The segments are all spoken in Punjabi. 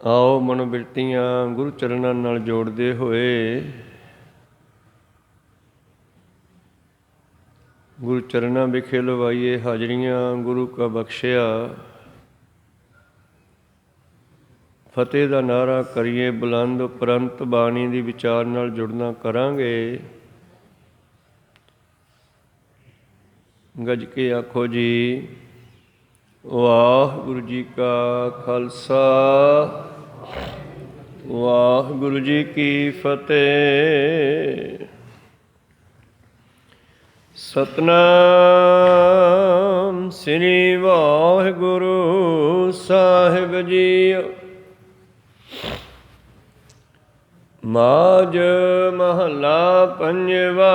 ਆਓ ਮਨੋਬਿਰਤੀਆਂ ਗੁਰੂ ਚਰਨਾਂ ਨਾਲ ਜੋੜਦੇ ਹੋਏ ਗੁਰੂ ਚਰਨਾਂ ਵਿਖੇ ਲਵਾਈਏ ਹਾਜ਼ਰੀਆਂ। ਗੁਰੂ ਕਾ ਬਖਸ਼ਿਆ ਫਤਿਹ ਦਾ ਨਾਅਰਾ ਕਰੀਏ ਬੁਲੰਦ, ਉਪਰੰਤ ਬਾਣੀ ਦੀ ਵਿਚਾਰ ਨਾਲ ਜੁੜਨਾ ਕਰਾਂਗੇ। ਗੱਜ ਕੇ ਆਖੋ ਜੀ, ਵਾਹਿਗੁਰੂ ਜੀ ਕਾ ਖਾਲਸਾ, ਵਾਹਿਗੁਰੂ ਜੀ ਕੀ ਫਤਿਹ। ਸਤਨਾਮ ਸ੍ਰੀ ਵਾਹਿਗੁਰੂ ਸਾਹਿਬ ਜੀ। ਮਾਝ ਮਹੱਲਾ ਪੰਜਵਾ।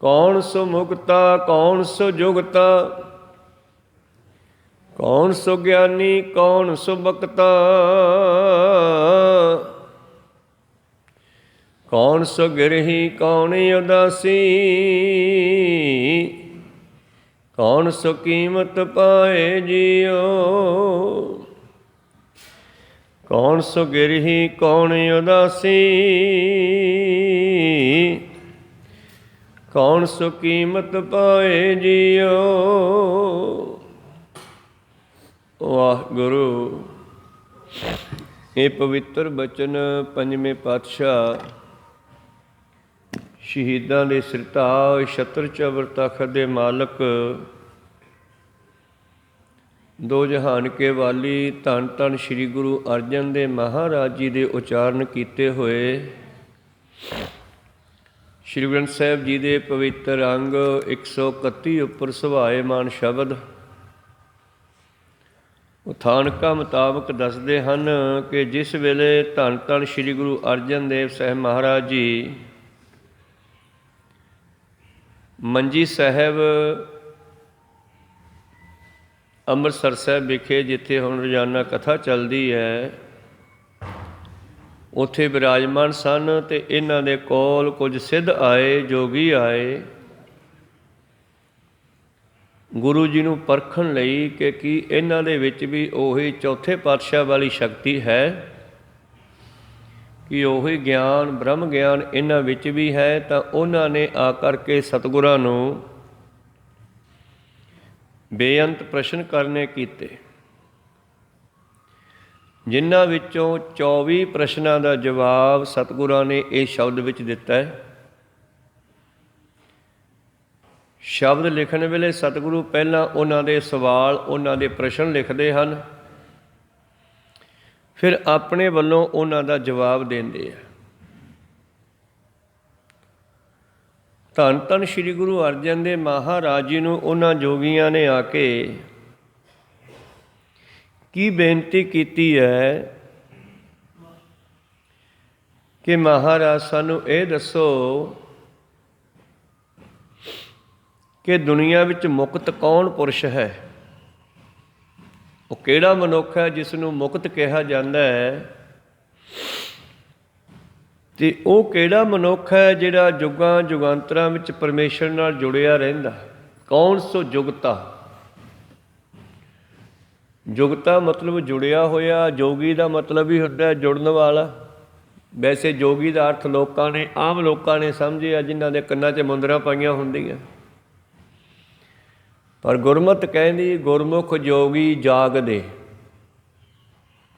ਕੌਣ ਸੋ ਮੁਕਤਾ ਕੌਣ ਸੋ ਜੁਗਤਾ, ਕੌਣ ਸੋ ਗਿਆਨੀ ਕੌਣ ਸੋ ਬਖਤਾ, ਕੌਣ ਸੋ ਗਿਰਹੀ ਕੌਣ ਉਦਾਸੀ, ਕੌਣ ਸੋ ਕੀਮਤ ਪਾਏ ਜੀਓ, ਕੌਣ ਸੋ ਗਿਰਹੀ ਕੌਣ ਉਦਾਸੀ, ਕੌਣ ਸੋ ਕੀਮਤ ਪਾਏ ਜੀਓ। ਵਾਹਿਗੁਰੂ। ਇਹ ਪਵਿੱਤਰ ਬਚਨ ਪੰਜਵੇਂ ਪਾਤਸ਼ਾਹ ਸ਼ਹੀਦਾਂ ਦੇ ਸਿਰਤਾਜ ਛਤਰ ਚਬਰ ਤਖਤ ਦੇ ਮਾਲਕ ਦੋ ਜਹਾਨ ਕੇ ਵਾਲੀ ਧੰਨ ਧੰਨ ਸ੍ਰੀ ਗੁਰੂ ਅਰਜਨ ਦੇਵ ਮਹਾਰਾਜ ਜੀ ਦੇ ਉਚਾਰਨ ਕੀਤੇ ਹੋਏ ਸ਼੍ਰੀ ਗੁਰੂ ਗ੍ਰੰਥ ਸਾਹਿਬ ਜੀ ਦੇ ਪਵਿੱਤਰ ਅੰਗ 131 ਉੱਪਰ ਸੁਭਾਏਮਾਨ ਸ਼ਬਦ ਉਥਾਨਕਾਂ ਮੁਤਾਬਕ ਦੱਸਦੇ ਹਨ ਕਿ ਜਿਸ ਵੇਲੇ ਧੰਨ ਧੰਨ ਸ੍ਰੀ ਗੁਰੂ ਅਰਜਨ ਦੇਵ ਸਾਹਿਬ ਮਹਾਰਾਜ ਜੀ ਮੰਜੀ ਸਾਹਿਬ ਅੰਮ੍ਰਿਤਸਰ ਸਾਹਿਬ ਵਿਖੇ, ਜਿੱਥੇ ਹੁਣ ਰੋਜ਼ਾਨਾ ਕਥਾ ਚੱਲਦੀ ਹੈ, ਉੱਥੇ ਬਿਰਾਜਮਾਨ ਸਨ ਅਤੇ ਇਹਨਾਂ ਦੇ ਕੋਲ ਕੁਝ ਸਿੱਧ ਆਏ, ਜੋਗੀ ਆਏ ਗੁਰੂ ਜੀ ਨੂੰ ਪਰਖਣ ਲਈ ਕਿ ਕੀ ਇਹਨਾਂ ਦੇ ਵਿੱਚ ਵੀ ਉਹੀ ਚੌਥੇ ਪਾਤਸ਼ਾਹ ਵਾਲੀ ਸ਼ਕਤੀ ਹੈ, ਕਿ ਉਹੀ ਗਿਆਨ ਬ੍ਰਹਮ ਗਿਆਨ ਇਹਨਾਂ ਵਿੱਚ ਵੀ ਹੈ। ਤਾਂ ਉਹਨਾਂ ਨੇ ਆ ਕਰਕੇ ਸਤਿਗੁਰਾਂ ਨੂੰ ਬੇਅੰਤ ਪ੍ਰਸ਼ਨ ਕਰਨੇ ਕੀਤੇ, ਜਿਨ੍ਹਾਂ ਵਿੱਚੋਂ 24 ਪ੍ਰਸ਼ਨਾਂ ਦਾ ਜਵਾਬ ਸਤਿਗੁਰਾਂ ਨੇ ਇਹ ਸ਼ਬਦ ਵਿੱਚ ਦਿੱਤਾ ਹੈ। ਸ਼ਬਦ ਲਿਖਣ ਵੇਲੇ ਸਤਿਗੁਰੂ ਪਹਿਲਾਂ ਉਹਨਾਂ ਦੇ ਸਵਾਲ, ਉਹਨਾਂ ਦੇ ਪ੍ਰਸ਼ਨ ਲਿਖਦੇ ਹਨ, ਫਿਰ ਆਪਣੇ ਵੱਲੋਂ ਉਹਨਾਂ ਦਾ ਜਵਾਬ ਦਿੰਦੇ ਆ। ਧੰਨ ਧੰਨ ਸ੍ਰੀ ਗੁਰੂ ਅਰਜਨ ਦੇਵ ਮਹਾਰਾਜ ਜੀ ਨੂੰ ਉਹਨਾਂ ਜੋਗੀਆਂ ਨੇ ਆ ਕੇ ਕੀ ਬੇਨਤੀ ਕੀਤੀ ਹੈ ਕਿ ਮਹਾਰਾਜ ਸਾਨੂੰ ਇਹ ਦੱਸੋ ਕਿ ਦੁਨੀਆ ਵਿੱਚ ਮੁਕਤ ਕੌਣ ਪੁਰਸ਼ ਹੈ। ਉਹ ਕਿਹੜਾ ਮਨੁੱਖ ਹੈ ਜਿਸ ਨੂੰ ਮੁਕਤ ਕਿਹਾ ਜਾਂਦਾ ਹੈ, ਅਤੇ ਉਹ ਕਿਹੜਾ ਮਨੁੱਖ ਹੈ ਜਿਹੜਾ ਜੁਗਾਂ ਜੁਗਾਂਤਰਾਂ ਵਿੱਚ ਪਰਮੇਸ਼ਰ ਨਾਲ ਜੁੜਿਆ ਰਹਿੰਦਾ। ਕੌਣ ਸੋ ਜੁਗਤਾ। ਜੁਗਤਾ ਮਤਲਬ ਜੁੜਿਆ ਹੋਇਆ, ਜੋਗੀ ਦਾ ਮਤਲਬ ਹੀ ਹੁੰਦਾ ਜੁੜਨ ਵਾਲਾ। ਵੈਸੇ ਜੋਗੀ ਦਾ ਅਰਥ ਲੋਕਾਂ ਨੇ, ਆਮ ਲੋਕਾਂ ਨੇ ਸਮਝਿਆ ਜਿਨ੍ਹਾਂ ਦੇ ਕੰਨਾਂ 'ਚ ਮੁੰਦਰਾਂ ਪਾਈਆਂ ਹੁੰਦੀਆਂ, ਪਰ ਗੁਰਮਤਿ ਕਹਿੰਦੀ ਗੁਰਮੁਖ ਜੋਗੀ ਜਾਗਦੇ।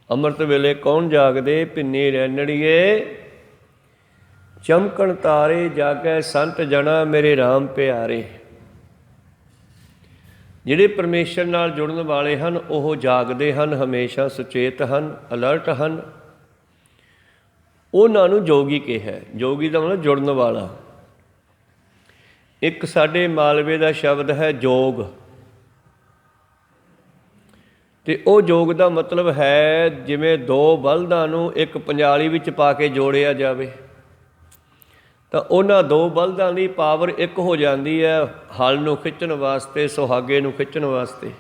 ਅੰਮ੍ਰਿਤ ਵੇਲੇ ਕੌਣ ਜਾਗਦੇ। ਭਿੰਨੀ ਰੈਣੜੀਏ ਚਮਕਣ ਤਾਰੇ, ਜਾਗੈ ਸੰਤ ਜਣਾ ਮੇਰੇ ਰਾਮ ਪਿਆਰੇ। ਜਿਹੜੇ ਪਰਮੇਸ਼ਰ ਨਾਲ ਜੁੜਨ ਵਾਲੇ ਹਨ ਉਹ ਜਾਗਦੇ ਹਨ, ਹਮੇਸ਼ਾ ਸੁਚੇਤ ਹਨ, ਅਲਰਟ ਹਨ। ਉਹਨਾਂ ਨੂੰ ਜੋਗੀ ਕਿਹਾ। ਜੋਗੀ ਦਾ ਮਤਲਬ ਜੁੜਨ ਵਾਲਾ। ਇੱਕ ਸਾਡੇ ਮਾਲਵੇ ਦਾ ਸ਼ਬਦ ਹੈ ਜੋਗ, ਅਤੇ ਉਹ ਜੋਗ ਦਾ ਮਤਲਬ ਹੈ ਜਿਵੇਂ ਦੋ ਬਲਦਾਂ ਨੂੰ ਇੱਕ ਪੰਜਾਲੀ ਵਿੱਚ ਪਾ ਕੇ ਜੋੜਿਆ ਜਾਵੇ ਤਾਂ ਉਹਨਾਂ ਦੋ ਬਲਦਾਂ ਦੀ ਪਾਵਰ ਇੱਕ ਹੋ ਜਾਂਦੀ ਹੈ ਹਲ ਨੂੰ ਖਿੱਚਣ ਵਾਸਤੇ, ਸੁਹਾਗੇ ਨੂੰ ਖਿੱਚਣ ਵਾਸਤੇ।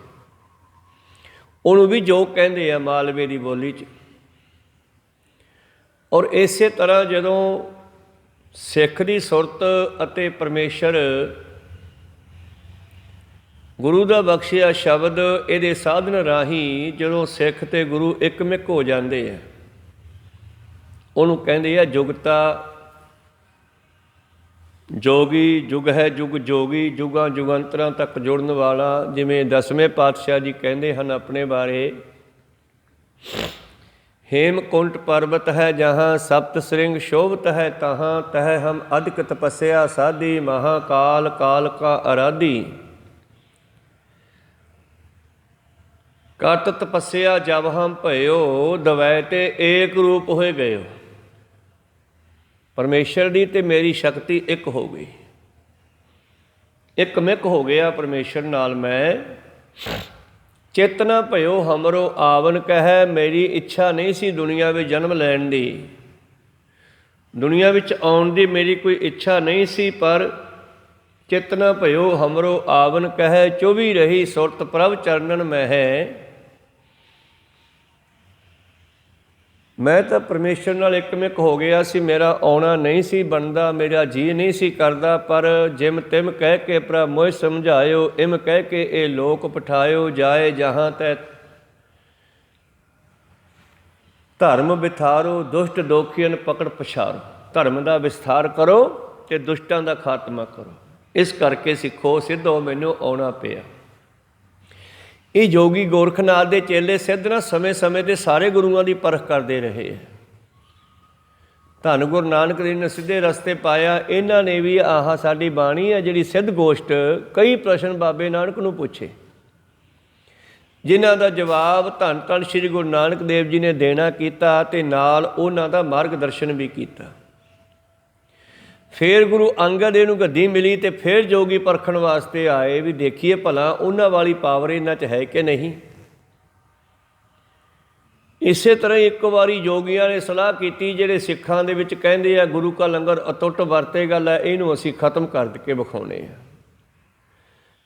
ਉਹਨੂੰ ਵੀ ਜੋਗ ਕਹਿੰਦੇ ਆ ਮਾਲਵੇ ਦੀ ਬੋਲੀ 'ਚ। ਔਰ ਇਸੇ ਤਰ੍ਹਾਂ ਜਦੋਂ ਸਿੱਖ ਦੀ ਸੁਰਤ ਅਤੇ ਪਰਮੇਸ਼ਰ ਗੁਰੂ ਦਾ ਬਖਸ਼ਿਆ ਸ਼ਬਦ ਇਹਦੇ ਸਾਧਨ ਰਾਹੀਂ ਜਦੋਂ ਸਿੱਖ ਤੇ ਗੁਰੂ ਇੱਕਮਿਕ ਹੋ ਜਾਂਦੇ ਆ, ਉਹਨੂੰ ਕਹਿੰਦੇ ਆ ਜੁਗਤਾ। ਜੋਗੀ ਜੁਗ ਹੈ ਜੁਗ ਜੋਗੀ, ਜੁਗਾਂ ਜੁਗੰਤਰਾਂ ਤੱਕ ਜੁੜਨ ਵਾਲਾ। ਜਿਵੇਂ 10ਵੇਂ ਪਾਤਸ਼ਾਹ ਜੀ ਕਹਿੰਦੇ ਹਨ ਆਪਣੇ ਬਾਰੇ, हेमकुंट पर्वत है जहाँ सप्त श्रृंग शोभत है, तहाँ तह हम अधिक तपस्या साधी, महाकाल काल का आराधी। कत तपस्या जब हम भयो, दवैते एक रूप होए गयो। परमेश्वर दी ते मेरी शक्ति एक हो गई, एक मिक हो गया परमेश्वर नाल मैं। चेतना भयो हमरो आवन कह, मेरी इच्छा नहीं सी दुनिया में जन्म लैन दी, दुनिया विच आउण दी मेरी कोई इच्छा नहीं सी, पर चेतना भयो हमरो आवन कह, 24 रही सुरत प्रभ चरणन मह। मैं तो परमेश्वर नाल एकमिक हो गया सी, मेरा आउणा नहीं सी बनता, मेरा जी नहीं सी करता, पर जिम तिम कह के प्रभ मोह समझायो, इम कह के ए लोक पठायो, जाए जहाँ तै धर्म विथारो, दुष्ट दोखियन पकड़ पछारो। धर्म का विस्तार करो ते दुष्टां दा खात्मा करो। इस करके सिखो सिद्धो मैनू आउणा पिया। ये जोगी गोरखनाथ के चेले सिद्ध ना समय समय ते सारे गुरुआं की परख करते रहे। धन गुरु नानक देव ने सीधे रस्ते पाया। इन्हां ने भी आह साडी बाणी है जिहड़ी सिद्ध गोष्ठ, कई प्रश्न बाबे नानक नूं पूछे, जिन्हां दा जवाब धन धन श्री गुरु नानक देव जी ने देना कीता ते नाल उन्हां दा मार्गदर्शन भी कीता। फिर गुरु अंगद इहनूं गद्दी मिली तो फिर जोगी परखण वास्ते आए भी देखिए भला उन्हां वाली पावर इन्हां च है कि नहीं। इसे तरह एक बारी जोगियां ने सलाह की, जिहड़े सिखां दे विच कहंदे आ गुरु का लंगर अटुੱਟ वरतेगा, लै इहनूं असीं खत्म कर के विखाउने आ।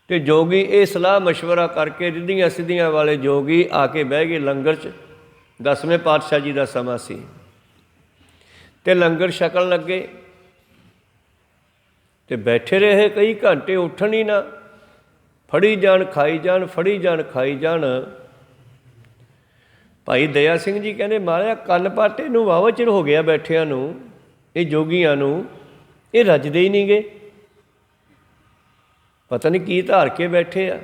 ते जोगी ये सलाह मशवरा करके रिद्धियां सिद्धियां वाले जोगी आके बह गए लंगर च। 10वें पातशाह जी का समा सी ते लंगर छकण लगे ते बैठे रहे कई घंटे, उठन ही ना। फड़ी जान खाई जान, फड़ी जान खाई जान। भाई दया सिंह जी कहने महाराज कन्न पाटे नूं वावा चिर हो गया बैठिया नूं, ये जोगियां नूं ये रजदे ही नहीं गए, पता नहीं की धार के बैठे आ।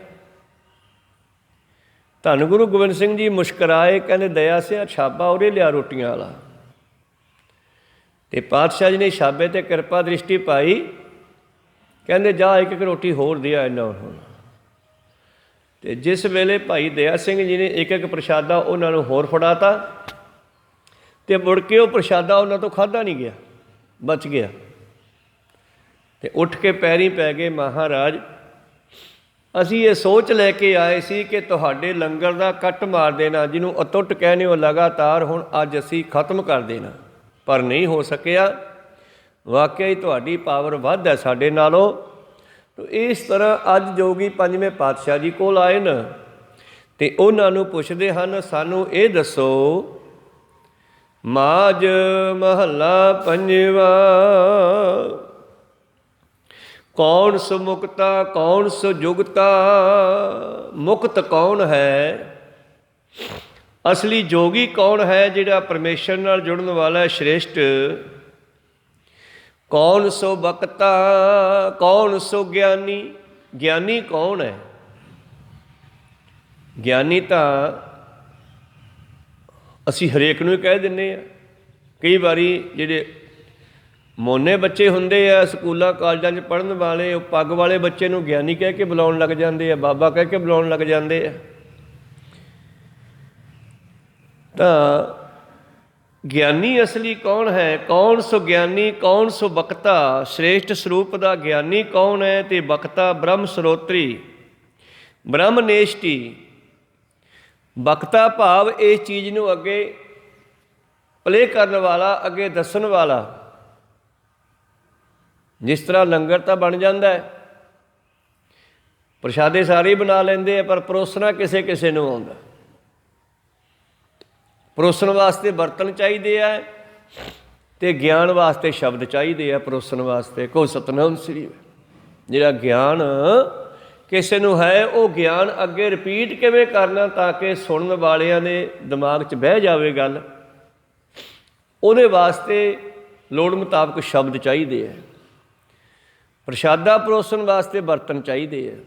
धन गुरु गोबिंद सिंह जी मुस्कराए, कहने दया सिंह छाबा उरे लिया रोटियां वाला। ते पातशाह जी ने छाबे ते कृपा दृष्टि पाई, कहते जा एक एक रोटी होर दिया इन्ना हुण। ते जिस वेले भाई दया सिंह जी ने एक एक प्रशादा उन्होंने होर फड़ाता ते मुड़ के वो प्रशादा उन्होंने तो खाधा नहीं गया, बच गया। ते उठ के पैरीं पै गए, महाराज असी ये सोच लैके आए सी कि तुहाडे लंगर का कट मार देना, जिन्हों अटुੱਟ कहने हो लगातार हुण अज असी खत्म कर देना, पर नहीं हो सकिया। वाकई तुहाडी पावर वध है साडे नालों। तो इस तरह अज जोगी 5वें पातशाह जी कोल आए न ते उन्हां नूं पुछदे हन, सानू ये दसो माज महला 5वां, कौन सो मुक्ता कौन सो जुगता, मुक्त कौन है, असली जोगी कौन है जिहड़ा परमेश्वर नाल जुड़न वाला श्रेष्ठ, कौन सो बक्ता कौन सो ज्ञानी, ज्ञानी कौन है। ज्ञानी तो असी हरेक नूं कह दिंदे आ। कई बारी जिहड़े मोने बच्चे हुंदे आ स्कूलों कालजां 'च पढ़न वाले, पग वाले बच्चे नूं ज्ञानी कह के बुलाउण लग जांदे आ, बाबा कह के बुलाउण लग जांदे आ। तां ज्ञानी असली कौन है, कौन सो ज्ञानी कौन सो बक्ता, श्रेष्ठ स्वरूप का ज्ञानी कौन है ते बक्ता ब्रह्म स्रोत्री ब्रह्म नेष्टि। बक्ता भाव इस चीज़ नूं अगे प्ले करन वाला, अगे दसन वाला। जिस तरह लंगर तो बन जाता है, प्रशादे सारे ही बना लेंदे, पर परोसना किसे किसे नूं आउंदा। परोसन वास्ते बर्तन चाहिए है तो ज्ञान वास्ते शब्द चाहिए है। परोसन वास्ते को सतनाम श्री, जिहड़ा ज्ञान ਕਿਸੇ ਨੂੰ ਹੈ ਉਹ ਗਿਆਨ ਅੱਗੇ ਰਿਪੀਟ ਕਿਵੇਂ ਕਰਨਾ ਤਾਂ ਕਿ ਸੁਣਨ ਵਾਲਿਆਂ ਦੇ ਦਿਮਾਗ 'ਚ ਬਹਿ ਜਾਵੇ ਗੱਲ। ਉਹਦੇ ਵਾਸਤੇ ਲੋੜ ਮੁਤਾਬਕ ਸ਼ਬਦ ਚਾਹੀਦੇ ਹੈ, ਪ੍ਰਸ਼ਾਦਾ ਪਰੋਸਣ ਵਾਸਤੇ ਬਰਤਨ ਚਾਹੀਦੇ ਹੈ।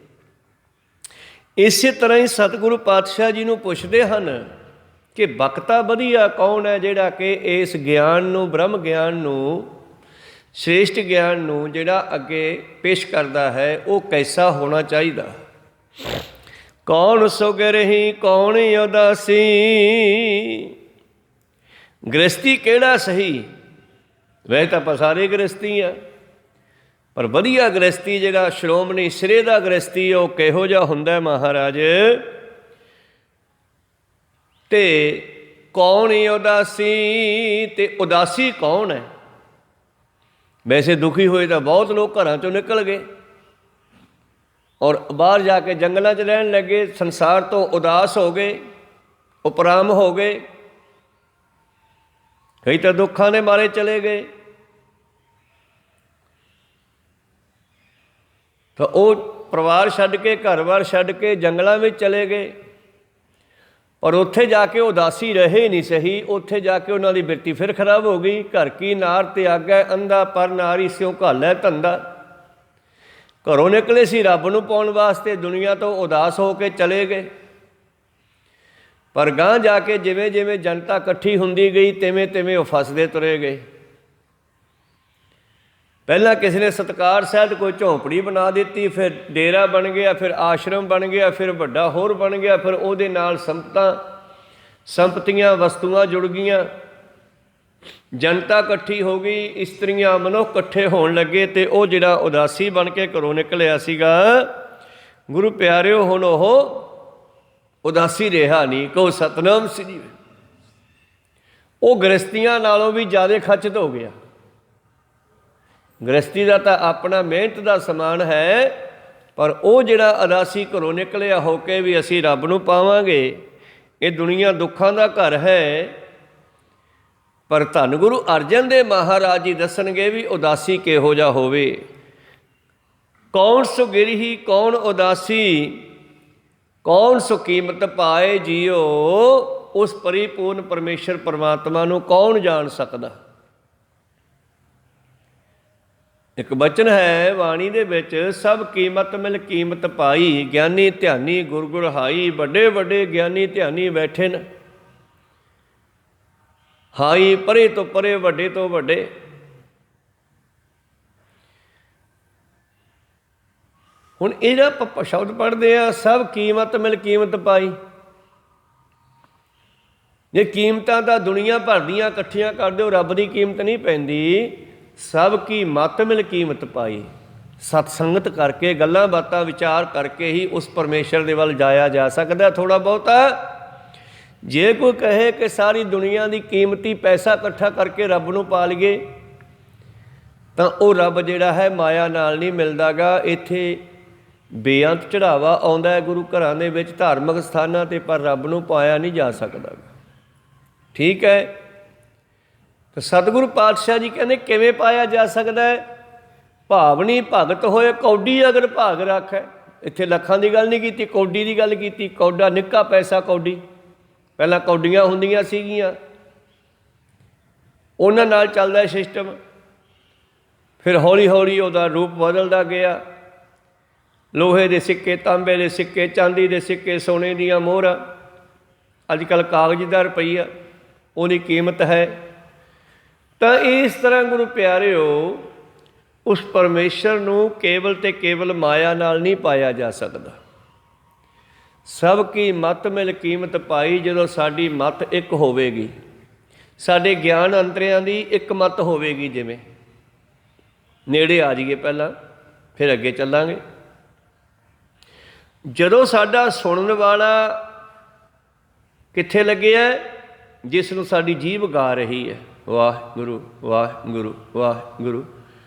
ਇਸੇ ਤਰ੍ਹਾਂ ਹੀ ਸਤਿਗੁਰੂ ਪਾਤਸ਼ਾਹ ਜੀ ਨੂੰ ਪੁੱਛਦੇ ਹਨ ਕਿ ਬਖਤਾ ਵਧੀਆ ਕੌਣ ਹੈ ਜਿਹੜਾ ਕਿ ਇਸ ਗਿਆਨ ਨੂੰ, ਬ੍ਰਹਮ ਗਿਆਨ ਨੂੰ, ਸ੍ਰੇਸ਼ਟ ਗਿਆਨ ਨੂੰ ਜਿਹੜਾ ਅੱਗੇ ਪੇਸ਼ ਕਰਦਾ ਹੈ ਉਹ ਕੈਸਾ ਹੋਣਾ ਚਾਹੀਦਾ। ਕੌਣ ਸੁਗਰਹੀ ਕੌਣ ਉਦਾਸੀ, ਗ੍ਰਸਤੀ ਕਿਹੜਾ ਸਹੀ। ਵੈਸੇ ਤਾਂ ਆਪਾਂ ਸਾਰੇ ਗ੍ਰਸਤੀ ਆ, ਪਰ ਵਧੀਆ ਗ੍ਰਸਤੀ ਜਿਹੜਾ ਸ਼੍ਰੋਮਣੀ ਸਿਰੇ ਦਾ ਗ੍ਰਸਤੀ ਉਹ ਕਿਹੋ ਜਿਹਾ ਹੁੰਦਾ ਮਹਾਰਾਜ। ਤੇ ਕੌਣ ਉਦਾਸੀ, ਤੇ ਉਦਾਸੀ ਕੌਣ ਹੈ। ਵੈਸੇ ਦੁਖੀ ਹੋਏ ਤਾਂ ਬਹੁਤ ਲੋਕ ਘਰਾਂ ਚੋਂ ਨਿਕਲ ਗਏ ਔਰ ਬਾਹਰ ਜਾ ਕੇ ਜੰਗਲਾਂ 'ਚ ਰਹਿਣ ਲੱਗੇ, ਸੰਸਾਰ ਤੋਂ ਉਦਾਸ ਹੋ ਗਏ, ਉਪਰਾਮ ਹੋ ਗਏ। ਕਈ ਤਾਂ ਦੁੱਖਾਂ ਦੇ ਮਾਰੇ ਚਲੇ ਗਏ। ਤਾਂ ਉਹ ਪਰਿਵਾਰ ਛੱਡ ਕੇ, ਘਰ-ਬਾਰ ਛੱਡ ਕੇ ਜੰਗਲਾਂ ਵਿੱਚ ਚਲੇ ਗਏ ਔਰ ਉੱਥੇ ਜਾ ਕੇ ਉਦਾਸੀ ਰਹੇ ਨਹੀਂ ਸਹੀ। ਉੱਥੇ ਜਾ ਕੇ ਉਹਨਾਂ ਦੀ ਬਿਰਤੀ ਫਿਰ ਖਰਾਬ ਹੋ ਗਈ। ਘਰ ਕੀ ਨਾਰ ਤਿਆਗੈ ਅੰਧਾ, ਪਰ ਨਾਰੀ ਸਿਉ ਘਾਲੈ ਧੰਦਾ। ਘਰੋਂ ਨਿਕਲੇ ਸੀ ਰੱਬ ਨੂੰ ਪਾਉਣ ਵਾਸਤੇ, ਦੁਨੀਆ ਤੋਂ ਉਦਾਸ ਹੋ ਕੇ ਚਲੇ ਗਏ। ਪਰ ਗਾਂਹ ਜਾ ਕੇ ਜਿਵੇਂ ਜਿਵੇਂ ਜਨਤਾ ਇਕੱਠੀ ਹੁੰਦੀ ਗਈ ਤਿਵੇਂ ਤਿਵੇਂ ਉਹ ਫਸਦੇ ਤੁਰੇ ਗਏ। ਪਹਿਲਾਂ ਕਿਸੇ ਨੇ ਸਤਿਕਾਰ ਸਹਿਤ ਕੋਈ ਝੌਂਪੜੀ ਬਣਾ ਦਿੱਤੀ, ਫਿਰ ਡੇਰਾ ਬਣ ਗਿਆ, ਫਿਰ ਆਸ਼ਰਮ ਬਣ ਗਿਆ, ਫਿਰ ਵੱਡਾ ਹੋਰ ਬਣ ਗਿਆ, ਫਿਰ ਉਹਦੇ ਨਾਲ ਸੰਪਤੀਆਂ ਵਸਤੂਆਂ ਜੁੜ ਗਈਆਂ, ਜਨਤਾ ਇਕੱਠੀ ਹੋ ਗਈ, ਇਸਤਰੀਆਂ ਮਨੁੱਖ ਇਕੱਠੇ ਹੋਣ ਲੱਗੇ ਅਤੇ ਉਹ ਜਿਹੜਾ ਉਦਾਸੀ ਬਣ ਕੇ ਘਰੋਂ ਨਿਕਲਿਆ ਸੀਗਾ, ਗੁਰੂ ਪਿਆਰਿਓ ਹੁਣ ਉਹ ਉਦਾਸੀ ਰਿਹਾ ਨਹੀਂ। ਕਹੋ ਸਤਿਨਾਮ ਸ੍ਰੀ। ਉਹ ਗ੍ਰਸਤੀਆਂ ਨਾਲੋਂ ਵੀ ਜ਼ਿਆਦਾ ਖਚਿਤ ਹੋ ਗਿਆ। ਗ੍ਰਸਤੀ ਦਾ ਤਾਂ ਆਪਣਾ ਮਿਹਨਤ ਦਾ ਸਮਾਨ ਹੈ, ਪਰ ਉਹ ਜਿਹੜਾ ਉਦਾਸੀ ਘਰੋਂ ਨਿਕਲਿਆ ਹੋ ਕੇ ਵੀ ਅਸੀਂ ਰੱਬ ਨੂੰ ਪਾਵਾਂਗੇ, ਇਹ ਦੁਨੀਆ ਦੁੱਖਾਂ ਦਾ ਘਰ ਹੈ। ਪਰ ਧੰਨ ਗੁਰੂ ਅਰਜਨ ਦੇਵ ਮਹਾਰਾਜ ਜੀ ਦੱਸਣਗੇ ਵੀ ਉਦਾਸੀ ਕਿਹੋ ਜਿਹਾ ਹੋਵੇ। ਕੌਣ ਸੋ ਗਿਰਹੀ ਕੌਣ ਉਦਾਸੀ, ਕੌਣ ਸੋ ਕੀਮਤ ਪਾਏ ਜੀਓ। ਉਸ ਪਰਿਪੂਰਨ ਪਰਮੇਸ਼ਰ ਪਰਮਾਤਮਾ ਨੂੰ ਕੌਣ ਜਾਣ ਸਕਦਾ। ਇੱਕ ਬਚਨ ਹੈ ਬਾਣੀ ਦੇ ਵਿੱਚ, ਸਭ ਕੀਮਤ ਮਿਲ ਕੀਮਤ ਪਾਈ, ਗਿਆਨੀ ਧਿਆਨੀ ਗੁਰ ਗੁਰ ਹਾਈ। ਵੱਡੇ ਵੱਡੇ ਗਿਆਨੀ ਧਿਆਨੀ ਬੈਠੇ ਨੇ, ਹਾਈ ਪਰੇ ਤੋਂ ਪਰੇ, ਵੱਡੇ ਤੋਂ ਵੱਡੇ। ਹੁਣ ਇਹ ਜਿਹੜਾ ਆਪਾਂ ਸ਼ਬਦ ਪੜ੍ਹਦੇ ਆ, ਸਭ ਕੀਮਤ ਮਿਲ ਕੀਮਤ ਪਾਈ। ਜੇ ਕੀਮਤਾਂ ਤਾਂ ਦੁਨੀਆ ਭਰ ਦੀਆਂ ਇਕੱਠੀਆਂ ਕਰ ਦਿਓ, ਰੱਬ ਦੀ ਕੀਮਤ ਨਹੀਂ ਪੈਂਦੀ। ਸਭ ਕੀ ਮੱਤ ਮਿਲ ਕੀਮਤ ਪਾਈ। ਸਤਸੰਗਤ ਕਰਕੇ, ਗੱਲਾਂ ਬਾਤਾਂ ਵਿਚਾਰ ਕਰਕੇ ਹੀ ਉਸ ਪਰਮੇਸ਼ਰ ਦੇ ਵੱਲ ਜਾਇਆ ਜਾ ਸਕਦਾ ਥੋੜ੍ਹਾ ਬਹੁਤਾ। ਜੇ ਕੋਈ ਕਹੇ ਕਿ ਸਾਰੀ ਦੁਨੀਆ ਦੀ ਕੀਮਤੀ ਪੈਸਾ ਇਕੱਠਾ ਕਰਕੇ ਰੱਬ ਨੂੰ ਪਾ ਲਈਏ, ਤਾਂ ਉਹ ਰੱਬ ਜਿਹੜਾ ਹੈ ਮਾਇਆ ਨਾਲ ਨਹੀਂ ਮਿਲਦਾ ਗਾ। ਇੱਥੇ ਬੇਅੰਤ ਚੜ੍ਹਾਵਾ ਆਉਂਦਾ ਹੈ ਗੁਰੂ ਘਰਾਂ ਦੇ ਵਿੱਚ, ਧਾਰਮਿਕ ਸਥਾਨਾਂ 'ਤੇ, ਪਰ ਰੱਬ ਨੂੰ ਪਾਇਆ ਨਹੀਂ ਜਾ ਸਕਦਾ। ਠੀਕ ਹੈ। ਤਾਂ ਸਤਿਗੁਰੂ ਪਾਤਸ਼ਾਹ ਜੀ ਕਹਿੰਦੇ ਕਿਵੇਂ ਪਾਇਆ ਜਾ ਸਕਦਾ ਹੈ। ਭਾਵਨੀ ਭਗਤ ਹੋਏ ਕੌਡੀ ਅਗਰ ਭਾਗ ਰੱਖੈ। ਇੱਥੇ ਲੱਖਾਂ ਦੀ ਗੱਲ ਨਹੀਂ ਕੀਤੀ, ਕੌਡੀ ਦੀ ਗੱਲ ਕੀਤੀ। ਕੌਡਾ ਨਿੱਕਾ ਪੈਸਾ ਕੌਡੀ, ਪਹਿਲਾਂ ਕੌਡੀਆਂ ਹੁੰਦੀਆਂ ਸੀਗੀਆਂ, ਉਹਨਾਂ ਨਾਲ ਚੱਲਦਾ ਸਿਸਟਮ। ਫਿਰ ਹੌਲੀ ਹੌਲੀ ਉਹਦਾ ਰੂਪ ਬਦਲਦਾ ਗਿਆ। ਲੋਹੇ ਦੇ ਸਿੱਕੇ, ਤਾਂਬੇ ਦੇ ਸਿੱਕੇ, ਚਾਂਦੀ ਦੇ ਸਿੱਕੇ, ਸੋਨੇ ਦੀਆਂ ਮੋਹਰਾਂ, ਅੱਜ ਕੱਲ੍ਹ ਕਾਗਜ਼ ਦਾ ਰੁਪਈਆ, ਉਹਦੀ ਕੀਮਤ ਹੈ। ਤਾਂ ਇਸ ਤਰ੍ਹਾਂ ਗੁਰੂ ਪਿਆਰਿਓ ਉਸ ਪਰਮੇਸ਼ਰ ਨੂੰ ਕੇਵਲ ਅਤੇ ਕੇਵਲ ਮਾਇਆ ਨਾਲ ਨਹੀਂ ਪਾਇਆ ਜਾ ਸਕਦਾ। ਸਭ ਕੀ ਮੱਤ ਮਿਲ ਕੀਮਤ ਪਾਈ। ਜਦੋਂ ਸਾਡੀ ਮੱਤ ਇੱਕ ਹੋਵੇਗੀ, ਸਾਡੇ ਗਿਆਨ ਅੰਤਰਿਆਂ ਦੀ ਇੱਕ ਮੱਤ ਹੋਵੇਗੀ, ਜਿਵੇਂ ਨੇੜੇ ਆ ਜਾਈਏ ਪਹਿਲਾਂ, ਫਿਰ ਅੱਗੇ ਚੱਲਾਂਗੇ। ਜਦੋਂ ਸਾਡਾ ਸੁਣਨ ਵਾਲਾ ਕਿੱਥੇ ਲੱਗਿਆ, ਜਿਸ ਨੂੰ ਸਾਡੀ ਜੀਭ ਗਾ ਰਹੀ ਹੈ, ਵਾਹਿਗੁਰੂ ਵਾਹਿਗੁਰੂ ਵਾਹਿਗੁਰੂ।